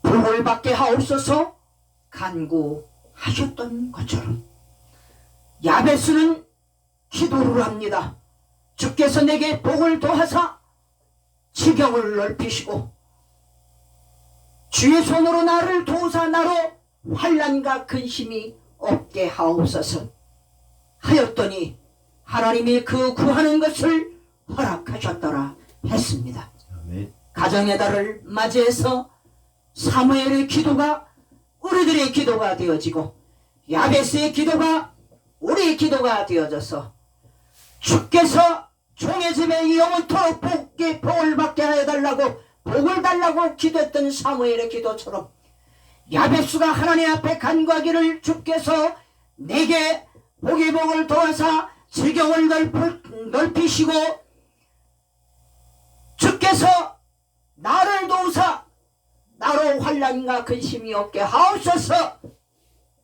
복을 받게 하옵소서 간구하셨던 것처럼 야베스는 기도를 합니다. 주께서 내게 복을 더하사 지경을 넓히시고 주의 손으로 나를 도우사 나로 환난과 근심이 없게 하옵소서 하였더니 하나님이 그 구하는 것을 허락하셨더라 했습니다. 아멘. 가정의 달을 맞이해서 사무엘의 기도가 우리들의 기도가 되어지고 야베스의 기도가 우리의 기도가 되어져서 주께서 종의 집에 영원토록 복을 받게 하여달라고 복을 달라고 기도했던 사무엘의 기도처럼 야베스가 하나님 앞에 간구하기를 주께서 내게 복을 더하사 지경을 넓히시고 주께서 나를 도우사 나로 환난과 근심이 없게 하옵소서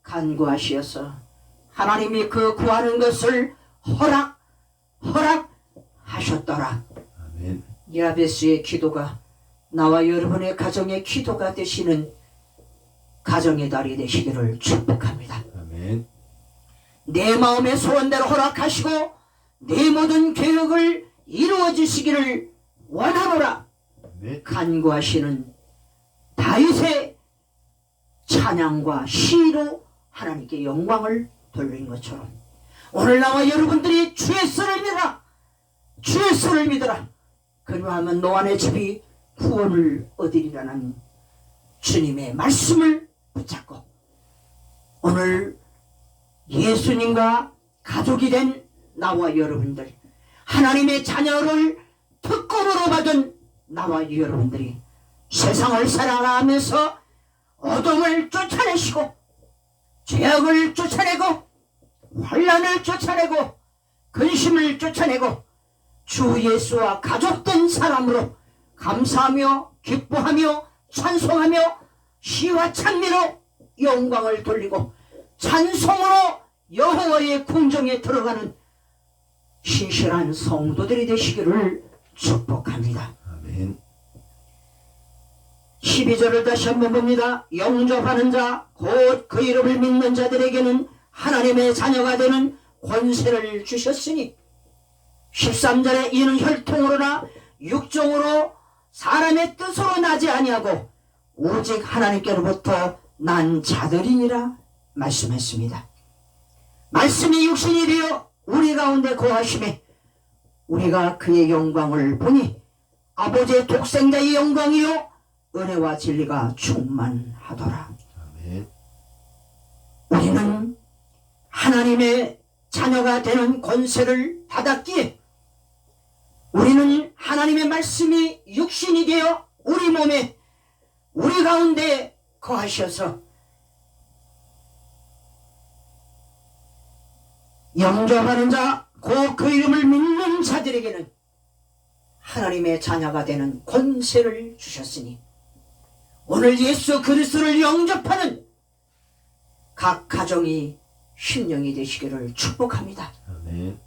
간구하시어서 하나님이 그 구하는 것을 허락하셨더라. 아멘. 야베스의 기도가 나와 여러분의 가정의 기도가 되시는 가정의 달이 되시기를 축복합니다. 아멘. 내 마음의 소원대로 허락하시고 내 모든 계획을 이루어 주시기를 원하노라. 아멘. 간구하시는 다윗의 찬양과 시로 하나님께 영광을 돌린 것처럼 오늘 나와 여러분들이 주의 수를 믿어라. 주의 수를 믿어라. 그리하면 노아의 집이 구원을 얻으리라는 주님의 말씀을 붙잡고 오늘 예수님과 가족이 된 나와 여러분들 하나님의 자녀를 특권으로 받은 나와 여러분들이 세상을 살아가면서 어둠을 쫓아내시고 죄악을 쫓아내고 환난을 쫓아내고 근심을 쫓아내고 주 예수와 가족된 사람으로 감사하며 기뻐하며 찬송하며 시와 찬미로 영광을 돌리고 찬송으로 여호와의 궁정에 들어가는 신실한 성도들이 되시기를 축복합니다. 아멘. 12절을 다시 한번 봅니다. 영접하는 자, 곧 그 이름을 믿는 자들에게는 하나님의 자녀가 되는 권세를 주셨으니 13절에 이는 혈통으로나 육종으로 사람의 뜻으로 나지 아니하고 오직 하나님께로부터 난 자들이니라 말씀했습니다. 말씀이 육신이 되어 우리 가운데 거하심에 우리가 그의 영광을 보니 아버지의 독생자의 영광이요 은혜와 진리가 충만하더라. 아멘. 우리는 하나님의 자녀가 되는 권세를 받았기에 우리는 하나님의 말씀이 육신이 되어 우리 몸에 우리 가운데 거하셔서 영접하는 자, 곧 그 이름을 믿는 자들에게는 하나님의 자녀가 되는 권세를 주셨으니 오늘 예수 그리스도를 영접하는 각 가정이 심령이 되시기를 축복합니다. 아멘.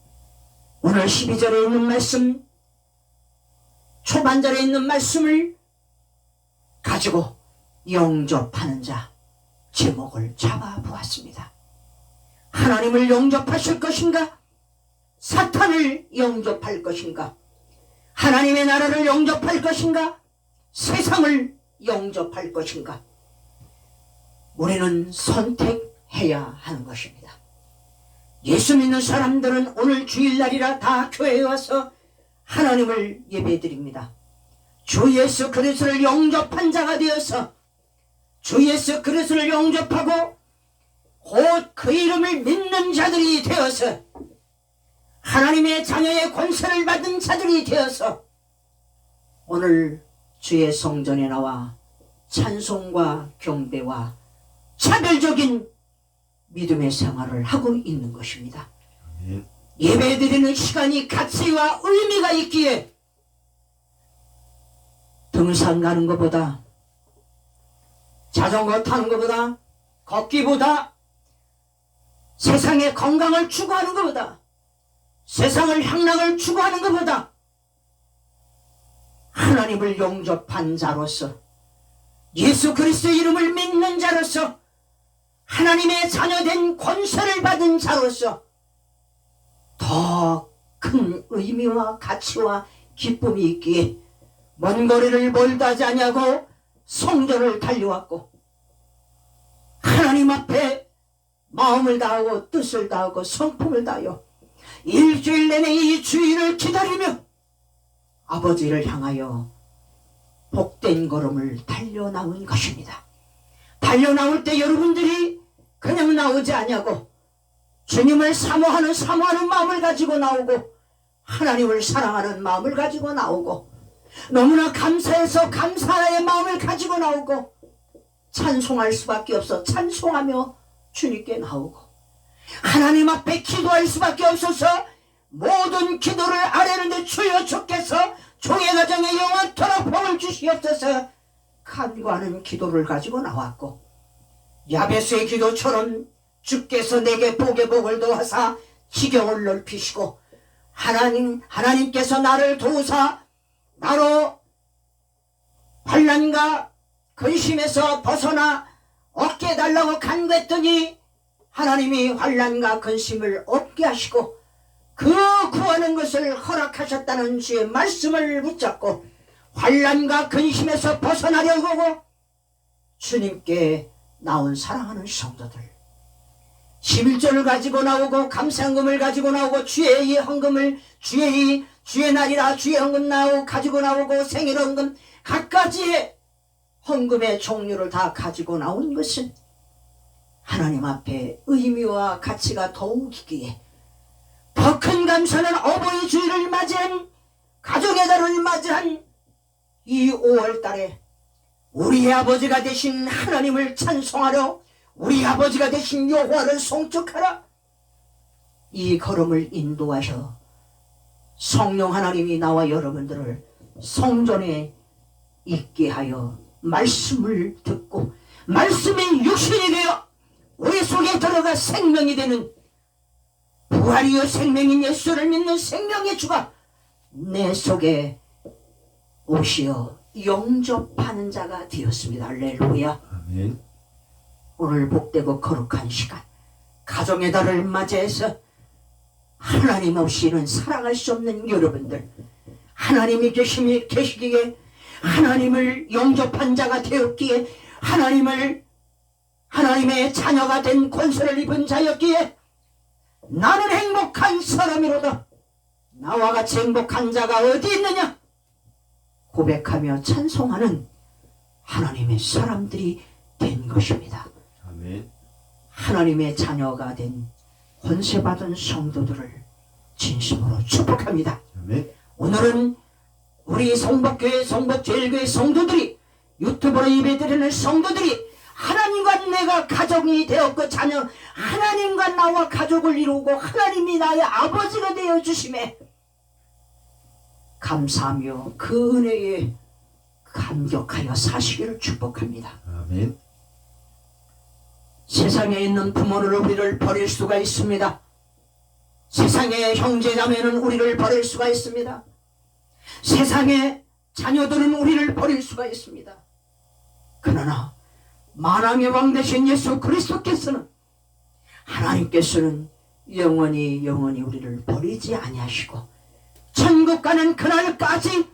오늘 12절에 있는 말씀, 초반절에 있는 말씀을 가지고 영접하는 자 제목을 잡아보았습니다. 하나님을 영접하실 것인가? 사탄을 영접할 것인가? 하나님의 나라를 영접할 것인가? 세상을 영접할 것인가? 우리는 선택해야 하는 것입니다. 예수 믿는 사람들은 오늘 주일날이라 다 교회에 와서 하나님을 예배드립니다. 주 예수 그리스도를 영접한 자가 되어서 주 예수 그리스도를 영접하고 곧 그 이름을 믿는 자들이 되어서 하나님의 자녀의 권세를 받은 자들이 되어서 오늘 주의 성전에 나와 찬송과 경배와 차별적인 믿음의 생활을 하고 있는 것입니다. 아멘. 예배드리는 시간이 가치와 의미가 있기에 등산 가는 것보다 자전거 타는 것보다 걷기보다 세상의 건강을 추구하는 것보다 세상을 향락을 추구하는 것보다 하나님을 영접한 자로서 예수 그리스도의 이름을 믿는 자로서 하나님의 자녀된 권세를 받은 자로서 더 큰 의미와 가치와 기쁨이 있기에 먼 거리를 멀다 하지 아니하고 성전을 달려왔고 하나님 앞에 마음을 다하고 뜻을 다하고 성품을 다하여 일주일 내내 이 주일을 기다리며 아버지를 향하여 복된 걸음을 달려나온 것입니다. 달려나올 때 여러분들이 그냥 나오지 아니하고 주님을 사모하는 마음을 가지고 나오고 하나님을 사랑하는 마음을 가지고 나오고 너무나 감사해서 감사의 마음을 가지고 나오고 찬송할 수밖에 없어 찬송하며 주님께 나오고 하나님 앞에 기도할 수밖에 없어서 모든 기도를 아뢰는데 주여 주께서 종의 가정에 영원토록 복을 주시옵소서 간구하는 기도를 가지고 나왔고 야베스의 기도처럼 주께서 내게 복의 복을 더하사 지경을 넓히시고 하나님께서 나를 도우사 나로 환난과 근심에서 벗어나 얻게 해달라고 간구했더니 하나님이 환난과 근심을 얻게 하시고 그 구하는 것을 허락하셨다는 주의 말씀을 붙잡고 환난과 근심에서 벗어나려고 주님께 나온 사랑하는 성도들 11조를 가지고 나오고 감사헌금을 가지고 나오고 주의 이 헌금을 주의 날이라 주의 헌금 가지고 나오고 생일헌금 각가지의 헌금의 종류를 다 가지고 나온 것은 하나님 앞에 의미와 가치가 더욱 있기에 더 큰 감사는 어버이 주일을 맞이한 가족의 달을 맞이한 이 5월달에 우리의 아버지가 되신 하나님을 찬송하려 우리 아버지가 되신 여호와를 송축하라 이 걸음을 인도하셔 성령 하나님이 나와 여러분들을 성전에 있게 하여 말씀을 듣고 말씀이 육신이 되어 우리 속에 들어가 생명이 되는 부활이요 생명인 예수를 믿는 생명의 주가 내 속에 오시어 영접하는 자가 되었습니다. 할렐루야. 아멘. 오늘 복되고 거룩한 시간, 가정의 달을 맞이해서 하나님 없이는 살아갈 수 없는 여러분들, 하나님이 계시기에, 하나님을 영접한 자가 되었기에, 하나님의 자녀가 된 권세를 입은 자였기에 나는 행복한 사람이로다. 나와 같이 행복한 자가 어디 있느냐? 고백하며 찬송하는 하나님의 사람들이 된 것입니다. 아멘. 하나님의 자녀가 된 권세받은 성도들을 진심으로 축복합니다. 아멘. 오늘은 우리 성복교회, 성복제일교회 성도들이, 유튜브로 예배드리는 성도들이 하나님과 내가 가정이 되었고 자녀, 하나님과 나와 가족을 이루고 하나님이 나의 아버지가 되어 주심에 감사하며 그 은혜에 감격하여 사시기를 축복합니다. 아멘. 세상에 있는 부모는 우리를 버릴 수가 있습니다. 세상의 형제자매는 우리를 버릴 수가 있습니다. 세상의 자녀들은 우리를 버릴 수가 있습니다. 그러나 만왕의 왕 되신 예수 그리스도께서는, 하나님께서는 영원히 우리를 버리지 아니하시고 천국 가는 그날까지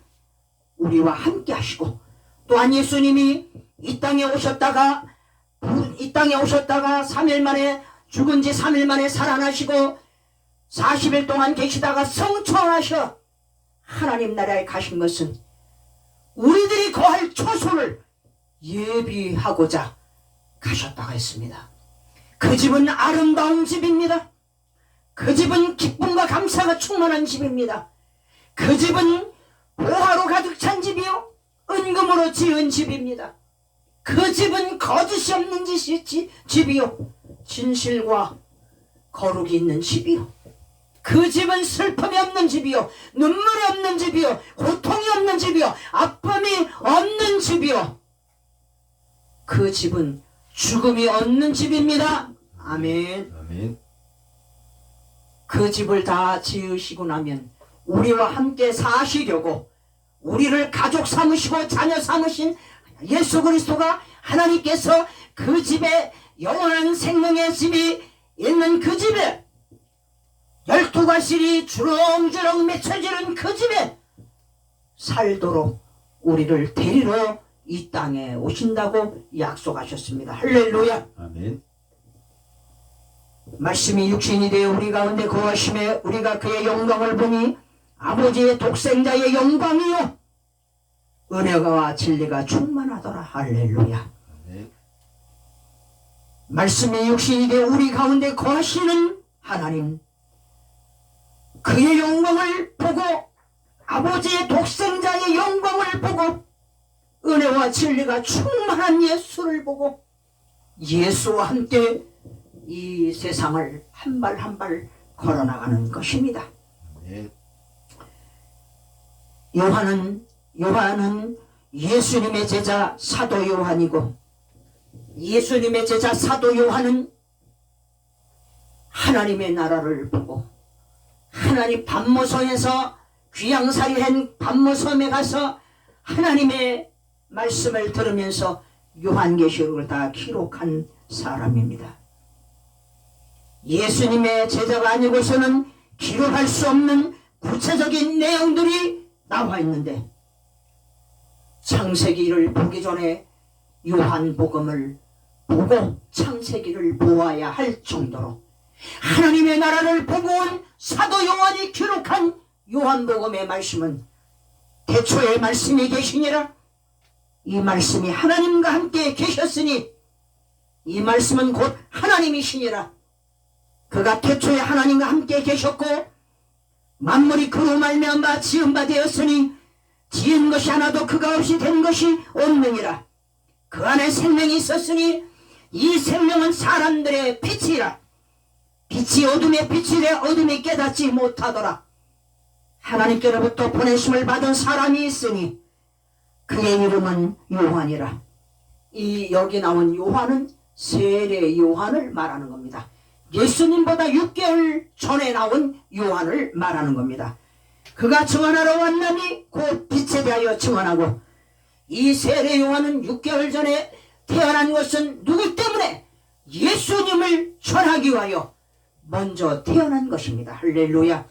우리와 함께 하시고, 또한 예수님이 이 땅에 오셨다가 3일 만에, 죽은 지 3일 만에 살아나시고 40일 동안 계시다가 성천하셔 하나님 나라에 가신 것은 우리들이 거할 초소를 예비하고자 가셨다고 했습니다. 그 집은 아름다운 집입니다. 그 집은 기쁨과 감사가 충만한 집입니다. 그 집은 보화로 가득 찬 집이요, 은금으로 지은 집입니다. 그 집은 거짓이 없는 집이요, 진실과 거룩이 있는 집이요, 그 집은 슬픔이 없는 집이요, 눈물이 없는 집이요, 고통이 없는 집이요, 아픔이 없는 집이요, 그 집은 죽음이 없는 집입니다. 아멘. 아멘. 그 집을 다 지으시고 나면 우리와 함께 사시려고, 우리를 가족 삼으시고 자녀 삼으신 예수 그리스도가, 하나님께서 그 집에, 영원한 생명의 집이 있는 그 집에, 12가실이 주렁주렁 맺혀지는 그 집에 살도록 우리를 데리러 이 땅에 오신다고 약속하셨습니다. 할렐루야. 아멘. 말씀이 육신이 되어 우리 가운데 거하심에 우리가 그의 영광을 보니 아버지의 독생자의 영광이요 은혜와 진리가 충만하더라. 할렐루야. 아멘. 말씀이 육신이 되어 우리 가운데 거하시는 하나님, 그의 영광을 보고, 아버지의 독생자의 영광을 보고, 은혜와 진리가 충만한 예수를 보고, 예수와 함께 이 세상을 한 발 한 발 걸어나가는 것입니다. 아멘. 요한은 예수님의 제자 사도 요한이고, 예수님의 제자 사도 요한은 하나님의 나라를 보고, 하나님 반모섬에서, 귀양살이한 반모섬에 가서 하나님의 말씀을 들으면서 요한계시록을 다 기록한 사람입니다. 예수님의 제자가 아니고서는 기록할 수 없는 구체적인 내용들이 나와 있는데, 창세기를 보기 전에 요한복음을 보고 창세기를 보아야 할 정도로 하나님의 나라를 보고 온 사도 요한이 기록한 요한복음의 말씀은 태초에 말씀이 계시니라. 이 말씀이 하나님과 함께 계셨으니 이 말씀은 곧 하나님이시니라. 그가 태초에 하나님과 함께 계셨고 만물이 그로 말미암아 지은 바 되었으니 지은 것이 하나도 그가 없이 된 것이 없느니라. 그 안에 생명이 있었으니 이 생명은 사람들의 빛이라. 빛이 어둠의 빛이래 어둠이 깨닫지 못하더라. 하나님께로부터 보내심을 받은 사람이 있으니 그의 이름은 요한이라. 이 여기 나온 요한은 세례 요한을 말하는 겁니다. 예수님보다 6개월 전에 나온 요한을 말하는 겁니다. 그가 증언하러 왔나니 곧 빛에 대하여 증언하고, 이 세례 요한은 6개월 전에 태어난 것은 누구 때문에? 예수님을 전하기 위하여 먼저 태어난 것입니다. 할렐루야.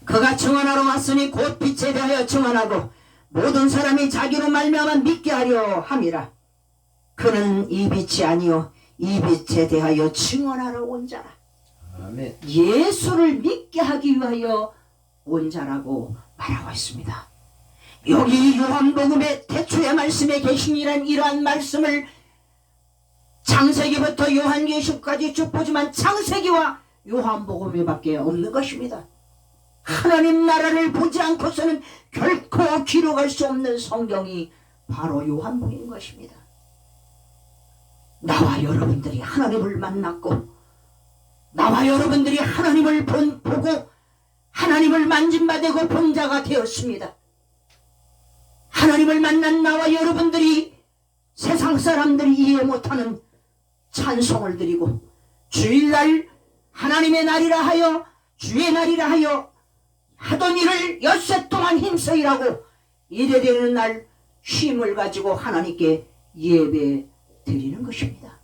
그가 증언하러 왔으니 곧 빛에 대하여 증언하고 모든 사람이 자기로 말미암아 믿게 하려 함이라. 그는 이 빛이 아니요 이 빛에 대하여 증언하러 온 자라. 아멘. 예수를 믿게 하기 위하여 온 자라고 말하고 있습니다. 여기 요한복음의 태초의 말씀에 계시니란 이러한 말씀을 창세기부터 요한계시록까지 쭉 보지만 창세기와 요한복음에밖에 없는 것입니다. 하나님 나라를 보지 않고서는 결코 기록할 수 없는 성경이 바로 요한복음인 것입니다. 나와 여러분들이 하나님을 만났고, 나와 여러분들이 하나님을 보고 하나님을 만진받고 본 자가 되었습니다. 하나님을 만난 나와 여러분들이 세상 사람들이 이해 못하는 찬송을 드리고, 주일날 하나님의 날이라 하여 주의 날이라 하여 하던 일을 엿새 동안 힘써 일하고 이래되는 날 쉼을 가지고 하나님께 예배 드리는 것입니다.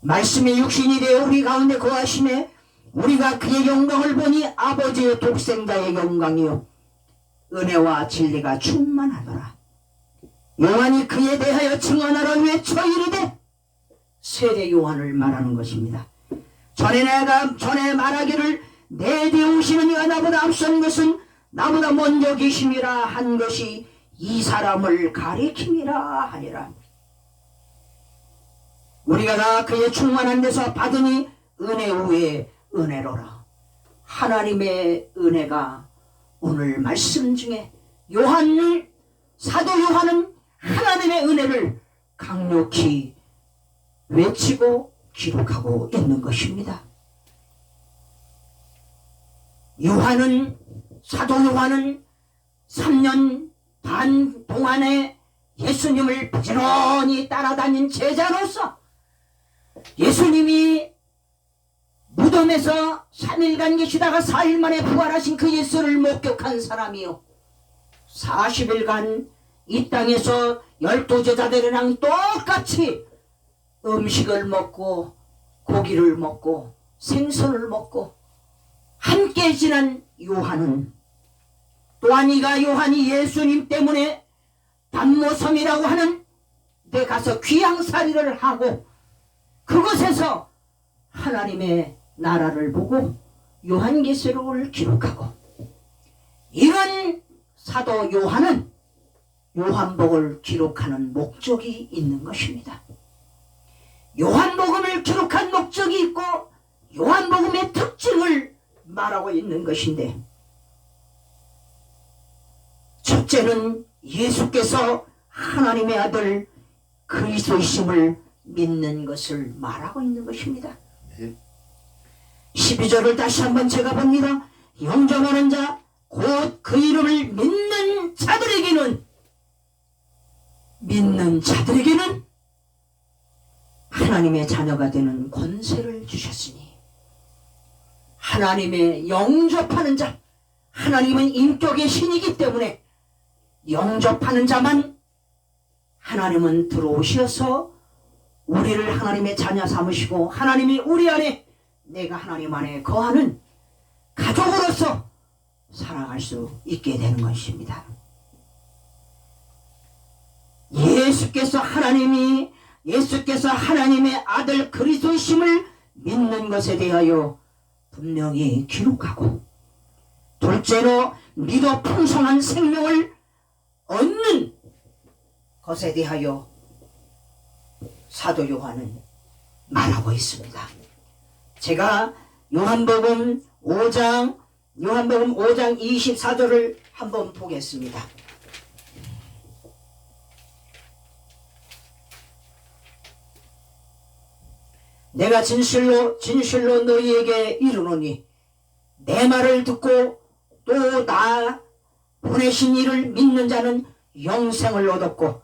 말씀이 육신이 되어 우리 가운데 거하심에 우리가 그의 영광을 보니 아버지의 독생자의 영광이요 은혜와 진리가 충만하더라. 요한이 그에 대하여 증언하러 외쳐 이르되, 세례 요한을 말하는 것입니다. 전에 말하기를 내 뒤에 오시는 이가 나보다 앞선 것은 나보다 먼저 계심이라 한 것이 이 사람을 가리킴이라 하니라. 우리가 다 그의 충만한 데서 받으니 은혜 후에 은혜로라. 하나님의 은혜가 오늘 말씀 중에 사도 요한은 하나님의 은혜를 강력히 외치고 기록하고 있는 것입니다. 사도 요한은 3년 반 동안에 예수님을 부지런히 따라다닌 제자로서 예수님이 무덤에서 3일간 계시다가 4일 만에 부활하신 그 예수를 목격한 사람이요, 40일간 이 땅에서 12제자들이랑 똑같이 음식을 먹고 고기를 먹고 생선을 먹고 함께 지난 요한은, 또한 요한이 예수님 때문에 단모섬이라고 하는 데 가서 귀양살이를 하고 그곳에서 하나님의 나라를 보고 요한계시록을 기록하고, 이런 사도 요한은 요한복음을 기록하는 목적이 있는 것입니다. 요한복음을 기록한 목적이 있고 요한복음의 특징을 말하고 있는 것인데, 첫째는 예수께서 하나님의 아들 그리스도이심을 믿는 것을 말하고 있는 것입니다. 12절을 다시 한번 제가 봅니다. 영접하는 자 곧 그 이름을 믿는 자들에게는 하나님의 자녀가 되는 권세를 주셨으니, 하나님의 영접하는 자, 하나님은 인격의 신이기 때문에 영접하는 자만 하나님은 들어오셔서 우리를 하나님의 자녀 삼으시고, 하나님이 우리 안에, 내가 하나님 안에 거하는 가족으로서 살아갈 수 있게 되는 것입니다. 예수께서 하나님의 아들 그리스도이심을 믿는 것에 대하여 분명히 기록하고, 둘째로 믿어 풍성한 생명을 얻는 것에 대하여 사도 요한은 말하고 있습니다. 제가 요한복음 5장 24절을 한번 보겠습니다. 내가 진실로 너희에게 이르노니 내 말을 듣고 또 나 보내신 이를 믿는 자는 영생을 얻었고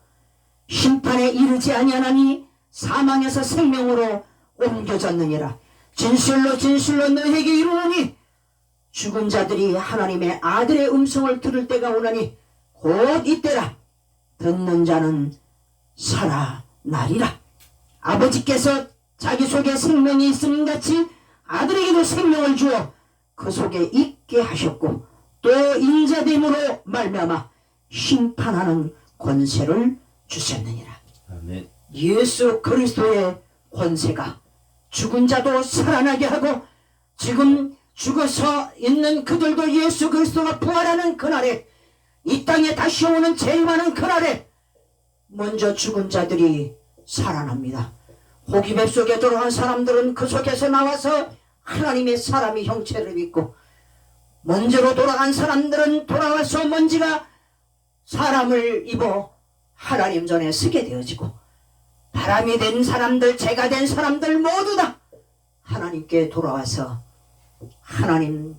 심판에 이르지 아니하나니 사망에서 생명으로 옮겨졌느니라. 진실로 진실로 너희에게 이르노니 죽은 자들이 하나님의 아들의 음성을 들을 때가 오나니 곧 이때라. 듣는 자는 살아나리라. 아버지께서 자기 속에 생명이 있음 같이 아들에게도 생명을 주어 그 속에 있게 하셨고 또 인자됨으로 말미암아 심판하는 권세를 주셨느니라. 아멘. 예수 그리스도의 권세가 죽은 자도 살아나게 하고 지금 죽어서 있는 그들도 예수 그리스도가 부활하는 그날에 이 땅에 다시 오는 제일 많은 그날에 먼저 죽은 자들이 살아납니다. 고기 뱃속에 들어간 사람들은 그 속에서 나와서 하나님의 사람의 형체를 입고 먼지로 돌아간 사람들은 돌아와서 먼지가 사람을 입어 하나님 전에 서게 되어지고 바람이 된 사람들, 재가 된 사람들 모두 다 하나님께 돌아와서 하나님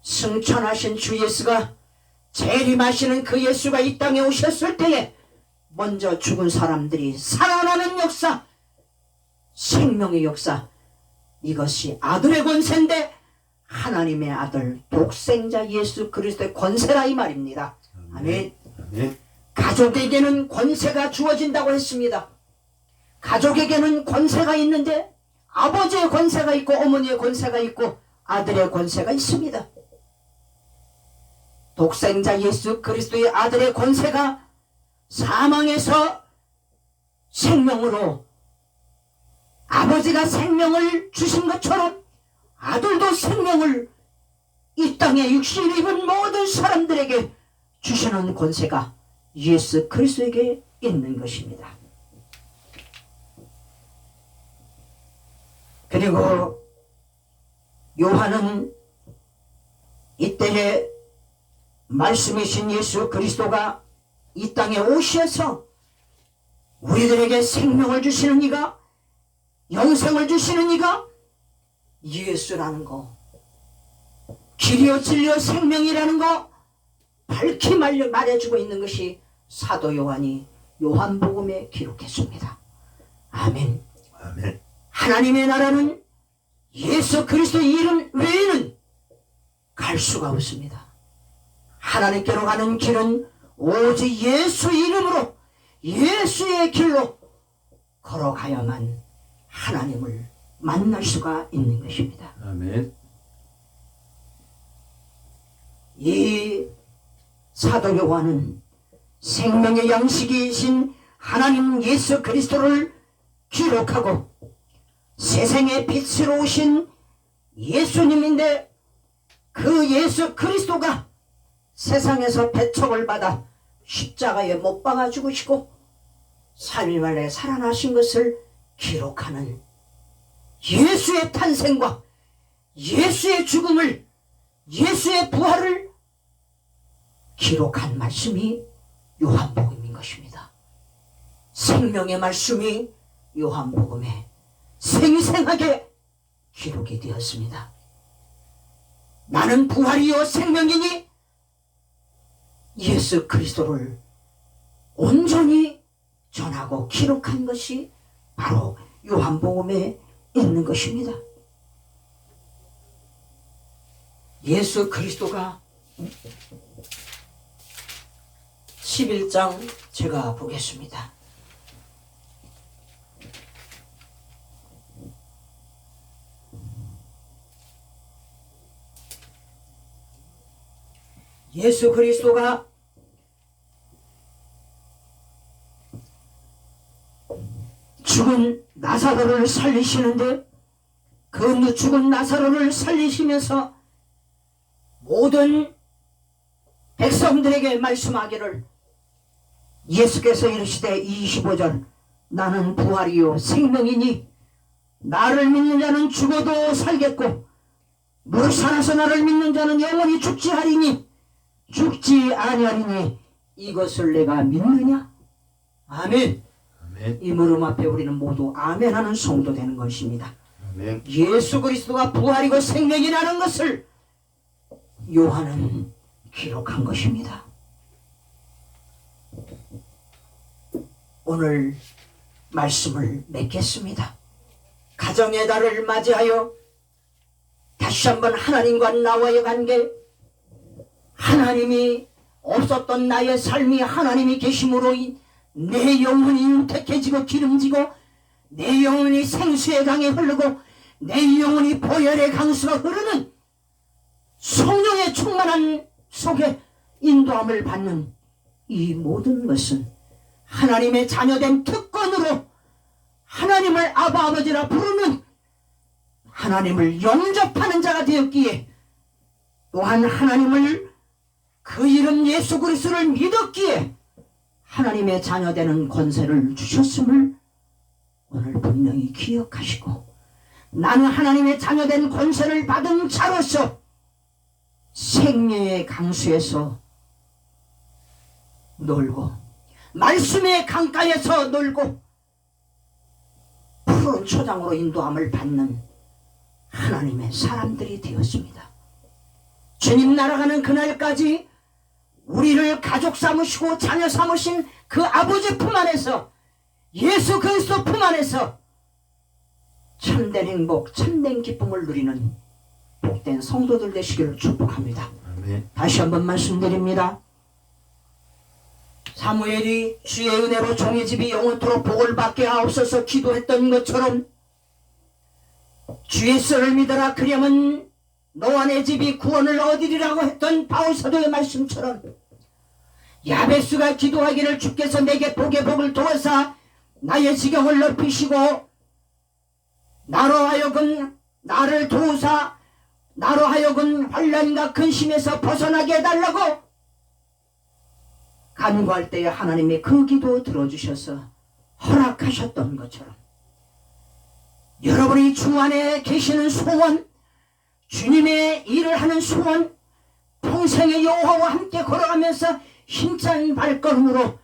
승천하신 주 예수가 재림하시는 그 예수가 이 땅에 오셨을 때에 먼저 죽은 사람들이 살아나는 역사, 생명의 역사, 이것이 아들의 권세인데 하나님의 아들 독생자 예수 그리스도의 권세라 이 말입니다. 아멘. 아멘. 가족에게는 권세가 주어진다고 했습니다. 가족에게는 권세가 있는데 아버지의 권세가 있고 어머니의 권세가 있고 아들의 권세가 있습니다. 독생자 예수 그리스도의 아들의 권세가 사망에서 생명으로 아버지가 생명을 주신 것처럼 아들도 생명을 이 땅에 육신을 입은 모든 사람들에게 주시는 권세가 예수 그리스도에게 있는 것입니다. 그리고 요한은 이때에 말씀이신 예수 그리스도가 이 땅에 오셔서 우리들에게 생명을 주시는 이가 영생을 주시는 이가 예수라는 거, 길이요 진리요 생명이라는 거 밝히 말해주고 있는 것이 사도 요한이 요한복음에 기록했습니다. 아멘. 아멘. 하나님의 나라는 예수 그리스도의 이름 외에는 갈 수가 없습니다. 하나님께로 가는 길은 오직 예수 이름으로 예수의 길로 걸어가야만 하나님을 만날 수가 있는 것입니다. 아멘. 이 사도 요한은 생명의 양식이신 하나님 예수 그리스도를 기록하고 세상의 빛으로 오신 예수님인데 그 예수 그리스도가 세상에서 배척을 받아 십자가에 못 박아 죽으시고 3일 만에 살아나신 것을 기록하는 예수의 탄생과 예수의 죽음을 예수의 부활을 기록한 말씀이 요한복음인 것입니다. 생명의 말씀이 요한복음에 생생하게 기록이 되었습니다. 나는 부활이요 생명이니 예수 그리스도를 온전히 전하고 기록한 것이 바로 요한복음에 있는 것입니다. 예수 그리스도가 11장 제가 보겠습니다. 예수 그리스도가 죽은 나사로를 살리시는데 그 죽은 나사로를 살리시면서 모든 백성들에게 말씀하기를 예수께서 이르시되 25절 나는 부활이요 생명이니 나를 믿는 자는 죽어도 살겠고 무릇 살아서 나를 믿는 자는 영원히 죽지 하리니 죽지 아니하리니 이것을 내가 믿느냐? 아멘. 아멘. 이 무릎 앞에 우리는 모두 아멘 하는 성도 되는 것입니다. 아멘. 예수 그리스도가 부활이고 생명이라는 것을 요한은 기록한 것입니다. 오늘 말씀을 맺겠습니다. 가정의 달을 맞이하여 다시 한번 하나님과 나와의 관계, 하나님이 없었던 나의 삶이 하나님이 계심으로 내 영혼이 윤택해지고 기름지고 내 영혼이 생수의 강에 흐르고 내 영혼이 보혈의 강수가 흐르는 성령의 충만한 속에 인도함을 받는 이 모든 것은 하나님의 자녀된 특권으로 하나님을 아바 아버지라 부르는 하나님을 영접하는 자가 되었기에 또한 하나님을 그 이름 예수 그리스도를 믿었기에 하나님의 자녀되는 권세를 주셨음을 오늘 분명히 기억하시고 나는 하나님의 자녀된 권세를 받은 자로서 생명의 강수에서 놀고 말씀의 강가에서 놀고 푸른 초장으로 인도함을 받는 하나님의 사람들이 되었습니다. 주님 날아가는 그날까지 우리를 가족 삼으시고 자녀 삼으신 그 아버지 품 안에서 예수 그리스도 품 안에서 참된 행복, 참된 기쁨을 누리는 복된 성도들 되시기를 축복합니다. 아멘. 다시 한번 말씀드립니다. 사무엘이 주의 은혜로 종의 집이 영원토록 복을 받게 하옵소서 기도했던 것처럼 주의 썰을 믿어라 그러면 너와 내 집이 구원을 얻으리라고 했던 바울 사도의 말씀처럼 야베스가 기도하기를 주께서 내게 복의 복을 도와사 나의 지경을 넓히시고 나로 하여금 나를 도우사 나로 하여금 환난과 근심에서 벗어나게 해달라고 간구할 때에 하나님의 그 기도 들어주셔서 허락하셨던 것처럼 여러분이 주 안에 계시는 소원, 주님의 일을 하는 소원, 평생의 여호와와 함께 걸어가면서 힘찬 발걸음으로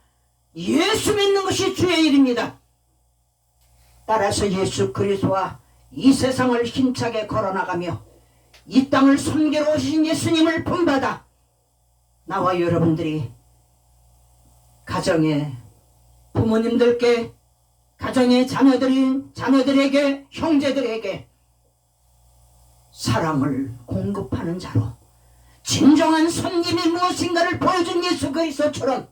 예수 믿는 것이 주의 일입니다. 따라서 예수 그리스도와 이 세상을 힘차게 걸어나가며 이 땅을 섬기러 오신 예수님을 본받아 나와 여러분들이 가정의 부모님들께 가정의 자녀들에게 형제들에게 사랑을 공급하는 자로 진정한 섬김이 무엇인가를 보여준 예수 그리스도처럼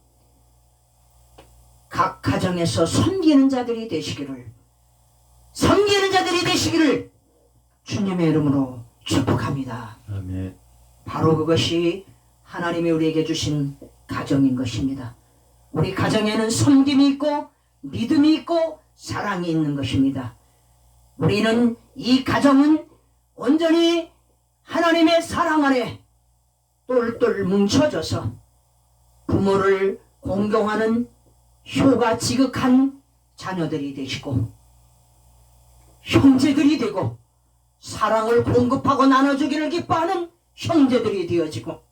각 가정에서 섬기는 자들이 되시기를 주님의 이름으로 축복합니다. 아멘. 바로 그것이 하나님이 우리에게 주신 가정인 것입니다. 우리 가정에는 섬김이 있고 믿음이 있고 사랑이 있는 것입니다. 우리는 이 가정은 온전히 하나님의 사랑 안에 똘똘 뭉쳐져서 부모를 공경하는 효가 지극한 자녀들이 되시고 형제들이 되고 사랑을 공급하고 나눠주기를 기뻐하는 형제들이 되어지고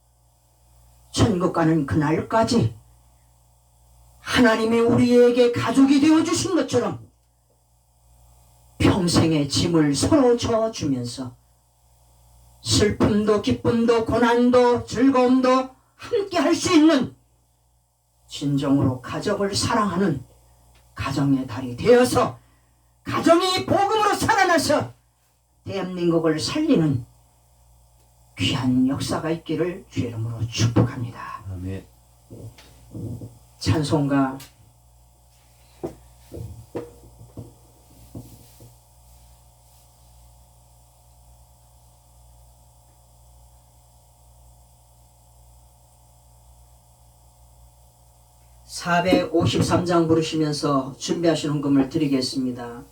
천국 가는 그날까지 하나님이 우리에게 가족이 되어주신 것처럼 평생의 짐을 서로 져주면서 슬픔도 기쁨도 고난도 즐거움도 함께 할 수 있는 진정으로 가족을 사랑하는 가정의 달이 되어서 가정이 복음으로 살아나서 대한민국을 살리는 귀한 역사가 있기를 주의 이름으로 축복합니다. 아멘. 찬송가 453장 부르시면서 준비하시는 금을 드리겠습니다.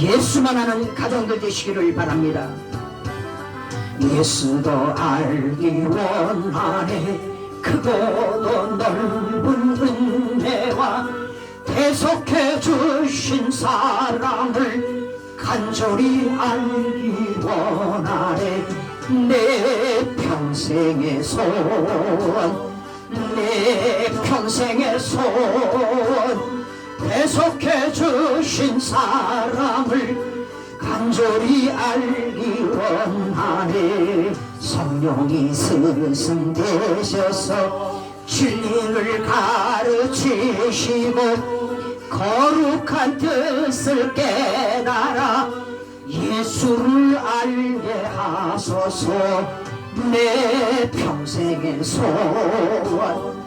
예수만 아는 가정들 되시기를 바랍니다. 예수도 알기 원하네 크고도 넓은 은혜와 대속해 주신 사랑을 간절히 알기 원하네 내 평생의 소원 내 평생의 소원 대속해 주신 사랑을 간절히 알기 원하네 성령이 스승되셔서 진리를 가르치시고 거룩한 뜻을 깨달아 예수를 알게 하소서. 내 평생의 소원,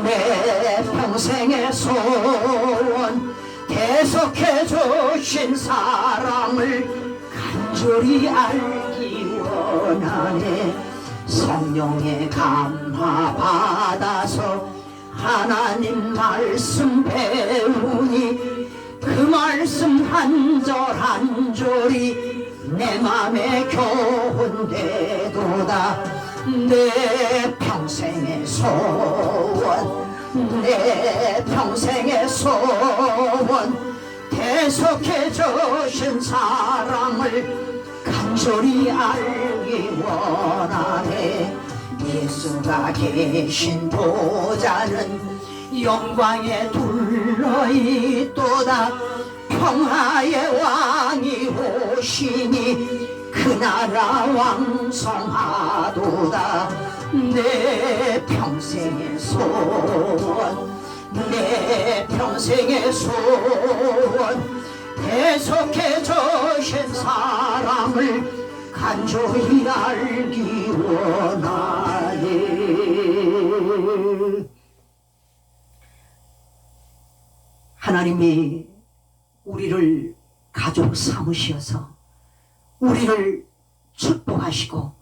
내 평생의 소원, 계속해 주신 사랑을 간절히 알기 원하네. 성령의 감화 받아서 하나님 말씀 배우니 그 말씀 한 절 한 절이 내 맘에 교훈되도다. 내 평생의 소원, 내 평생의 소원, 계속해 주신 사랑을 간절히 알기 원하네. 예수가 계신 보좌는 영광에 둘러있도다. 평화의 왕이 오시니 그 나라 왕성하도다. 내 평생의 소원, 내 평생의 소원, 계속해 주신 사랑을 간절히 알기 원하네. 하나님이 우리를 가족 삼으셔서 우리를 축복하시고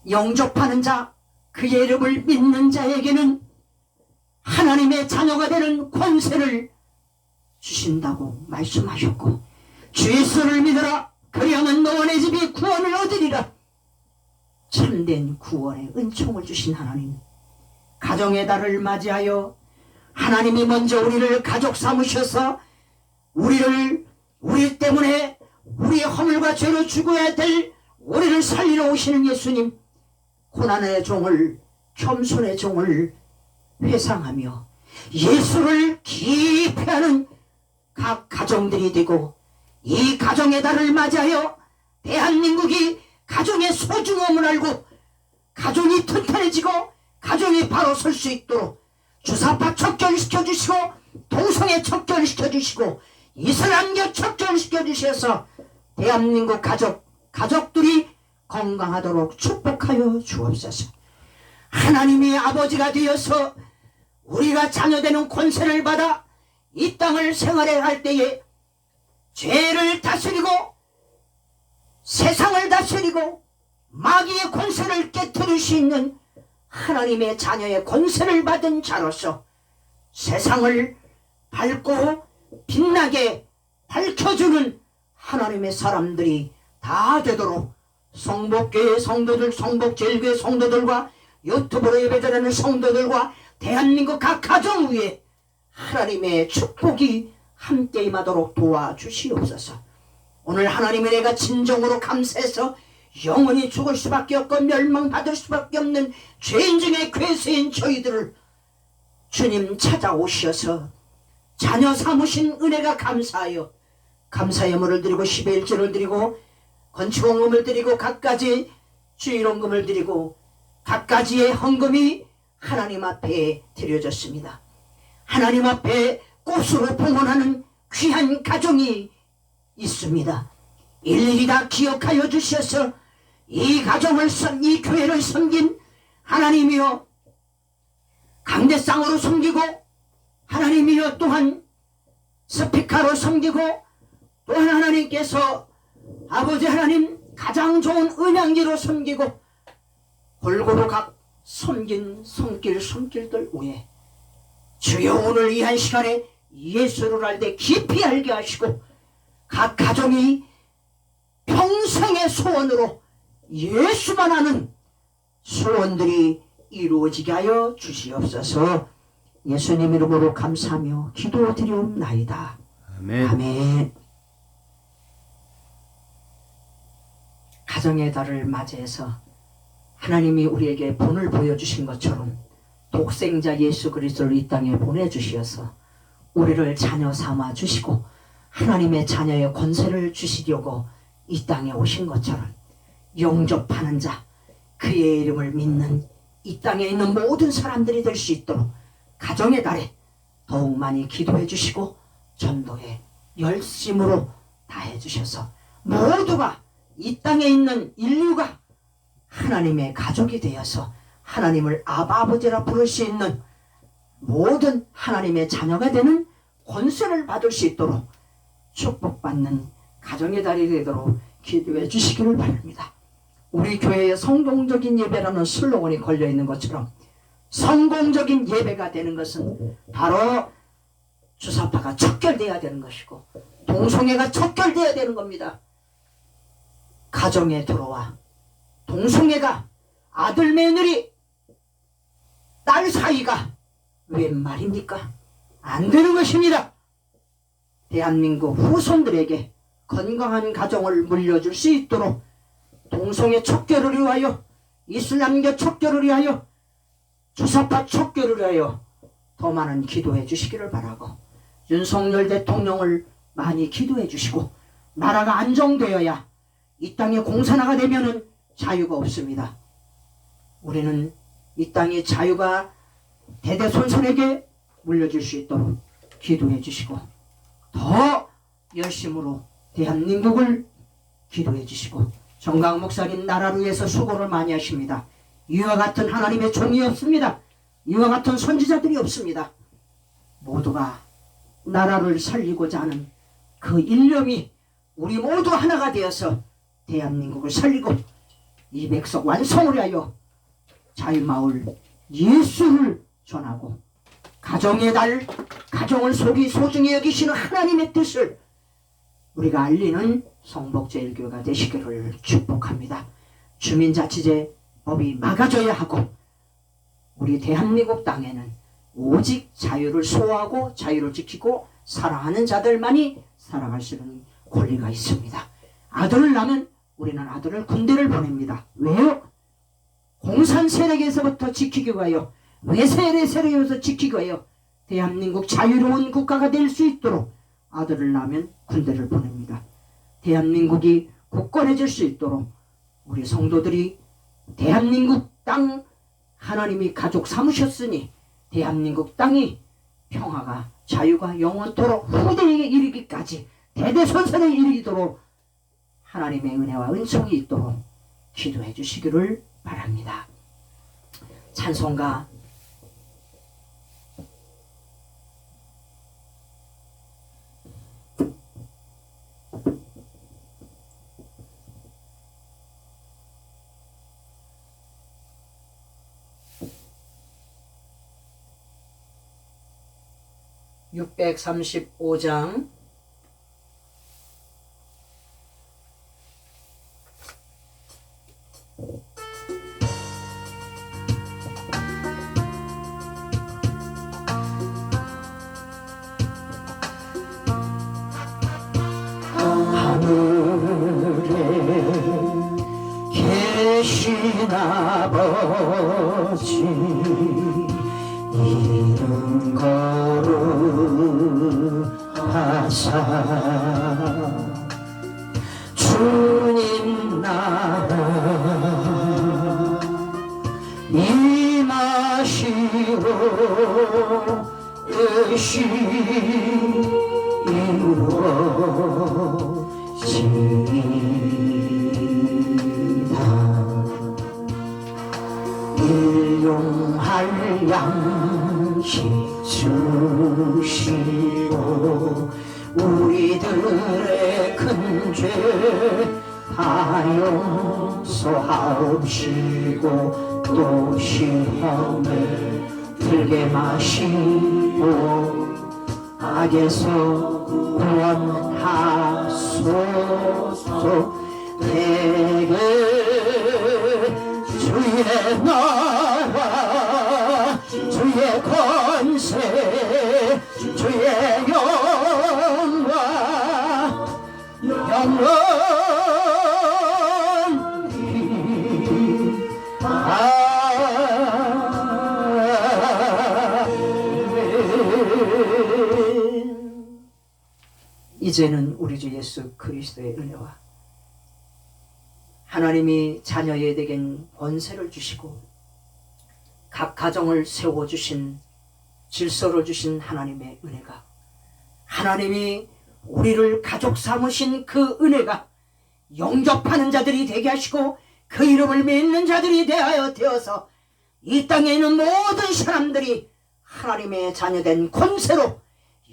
영접하는 자, 그의 이름을 믿는 자에게는 하나님의 자녀가 되는 권세를 주신다고 말씀하셨고, 주 예수를 믿으라 그리하면 너의 집이 구원을 얻으리라. 참된 구원의 은총을 주신 하나님, 가정의 달을 맞이하여 하나님이 먼저 우리를 가족 삼으셔서 우리 때문에 우리의 허물과 죄로 죽어야 될 우리를 살리러 오시는 예수님, 고난의 종을, 겸손의 종을 회상하며 예수를 깊이 하는 각 가정들이 되고, 이 가정의 달을 맞이하여 대한민국이 가정의 소중함을 알고 가정이 튼튼해지고 가정이 바로 설 수 있도록 주사파 척결시켜 주시고, 동성애 척결시켜 주시고, 이슬람교 척결시켜 주셔서 대한민국 가족들이 건강하도록 축복하여 주옵소서. 하나님이 아버지가 되어서 우리가 자녀되는 권세를 받아 이 땅을 생활해 갈 때에 죄를 다스리고 세상을 다스리고 마귀의 권세를 깨뜨릴 수 있는 하나님의 자녀의 권세를 받은 자로서 세상을 밝고 빛나게 밝혀주는 하나님의 사람들이 다 되도록 성복교회 성도들, 성복제일교회 성도들과 유튜브로 예배드리는 성도들과 대한민국 각 가정 위에 하나님의 축복이 함께 임하도록 도와주시옵소서. 오늘 하나님이 내가 진정으로 감사해서 영원히 죽을 수밖에 없고 멸망받을 수밖에 없는 죄인 중에 괴수인 저희들을 주님 찾아오셔서 자녀 삼으신 은혜가 감사하여 감사의 예물을 드리고 11조를 드리고 건축원금을 드리고 갖가지 주일원금을 드리고 갖가지의 헌금이 하나님 앞에 드려졌습니다. 하나님 앞에 꽃으로 봉헌하는 귀한 가정이 있습니다. 일일이 다 기억하여 주셔서 이 가정을 이 교회를 섬긴 하나님이여, 강대상으로 섬기고 하나님이여 또한 스피커로 섬기고 또한 하나님께서 아버지 하나님 가장 좋은 은양지로 섬기고 골고루 각 섬긴 손길들 위에 주여 오늘 이 한 시간에 예수를 알 때 깊이 알게 하시고 각 가정이 평생의 소원으로 예수만 아는 소원들이 이루어지게 하여 주시옵소서. 예수님 이름으로 감사하며 기도드리옵나이다. 아멘. 아멘. 가정의 달을 맞이해서 하나님이 우리에게 본을 보여주신 것처럼 독생자 예수 그리스도를 이 땅에 보내주시어서 우리를 자녀 삼아 주시고 하나님의 자녀의 권세를 주시려고 이 땅에 오신 것처럼 영접하는 자, 그의 이름을 믿는 이 땅에 있는 모든 사람들이 될 수 있도록 가정의 달에 더욱 많이 기도해 주시고 전도에 열심으로 다해 주셔서 모두가 이 땅에 있는 인류가 하나님의 가족이 되어서 하나님을 아버지라 부를 수 있는 모든 하나님의 자녀가 되는 권세를 받을 수 있도록 축복받는 가정의 달이 되도록 기도해 주시기를 바랍니다. 우리 교회의 성공적인 예배라는 슬로건이 걸려있는 것처럼 성공적인 예배가 되는 것은 바로 주사파가 척결되어야 되는 것이고 동성애가 척결되어야 되는 겁니다. 가정에 들어와 동성애가 아들 며느리 딸 사이가 웬 말입니까? 안 되는 것입니다. 대한민국 후손들에게 건강한 가정을 물려줄 수 있도록 동성애 척결을 위하여 이슬람교 척결을 위하여 주사파 척결을 위하여 더 많은 기도해 주시기를 바라고 윤석열 대통령을 많이 기도해 주시고 나라가 안정되어야 이 땅에 공산화가 되면은 자유가 없습니다. 우리는 이 땅의 자유가 대대손손에게 물려줄 수 있도록 기도해 주시고 더 열심으로 대한민국을 기도해 주시고 정강 목사님 나라를 위해서 수고를 많이 하십니다. 이와 같은 하나님의 종이 없습니다. 이와 같은 선지자들이 없습니다. 모두가 나라를 살리고자 하는 그 일념이 우리 모두 하나가 되어서 대한민국을 살리고 이 백성 완성을 위하여 자유마을 예수를 전하고 가정의 달, 가정을 소중히 여기시는 하나님의 뜻을 우리가 알리는 성복제일교회가 되시기를 축복합니다. 주민자치제법이 막아져야 하고 우리 대한민국 땅에는 오직 자유를 소화하고 자유를 지키고 사랑하는 자들만이 살아갈 수 있는 권리가 있습니다. 아들을 낳으면 우리는 아들을 군대를 보냅니다. 왜요? 공산 세력에서부터 지키기 위하여 외세의 세력에서 지키기 위하여 대한민국 자유로운 국가가 될 수 있도록 아들을 낳으면 군대를 보냅니다. 대한민국이 굳건해질 수 있도록 우리 성도들이 대한민국 땅 하나님이 가족 삼으셨으니 대한민국 땅이 평화가 자유가 영원토록 후대에게 이르기까지 대대손손에 이르도록 하나님의 은혜와 은총이 있도록 기도해 주시기를 바랍니다. 찬송가 635장 하늘에 계신 아버지 이름 거룩하사 주님 나라 임하시오 뜻이 이루어지이다 일용할 양식 주시고 우리들의 큰 죄 다 용서하옵시고 또 시험에 들게 마시고 악에서 구원하소서 내게 주의 나라 주의 권세 주의 영광 이제는 우리 주 예수 그리스도의 은혜와 하나님이 자녀에게는 권세를 주시고 각 가정을 세워주신 질서를 주신 하나님의 은혜가 하나님이 우리를 가족 삼으신 그 은혜가 영접하는 자들이 되게 하시고 그 이름을 믿는 자들이 되어서 이 땅에 있는 모든 사람들이 하나님의 자녀된 권세로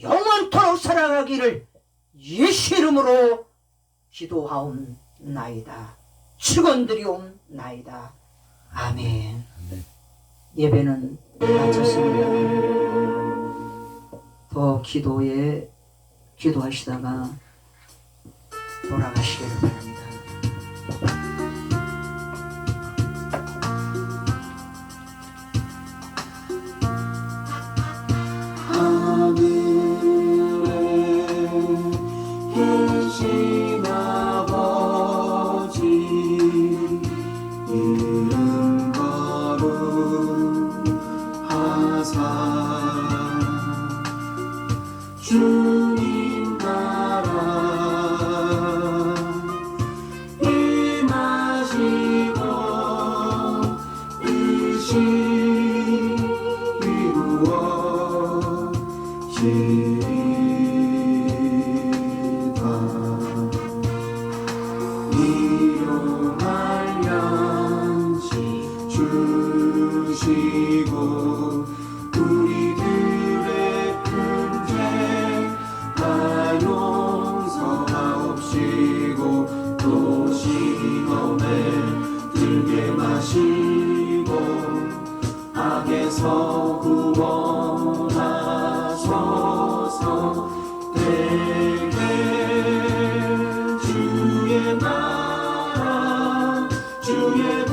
영원토록 살아가기를 예수 이름으로 기도하옵나이다. 축원드리옵나이다. 아멘. 예배는 마쳤습니다. 더 기도하시다가 돌아가시기를 바랍니다. 계신 아버지 이름 거룩하사 주님 나라 임하시고 뜻이 이루어지이다. 일용할 양식 주시고 우리들의 큰 죄 다 용서하옵시고 또 시험에 들게 마시고 악에서 구원하소서. 대개 주의 나라 주의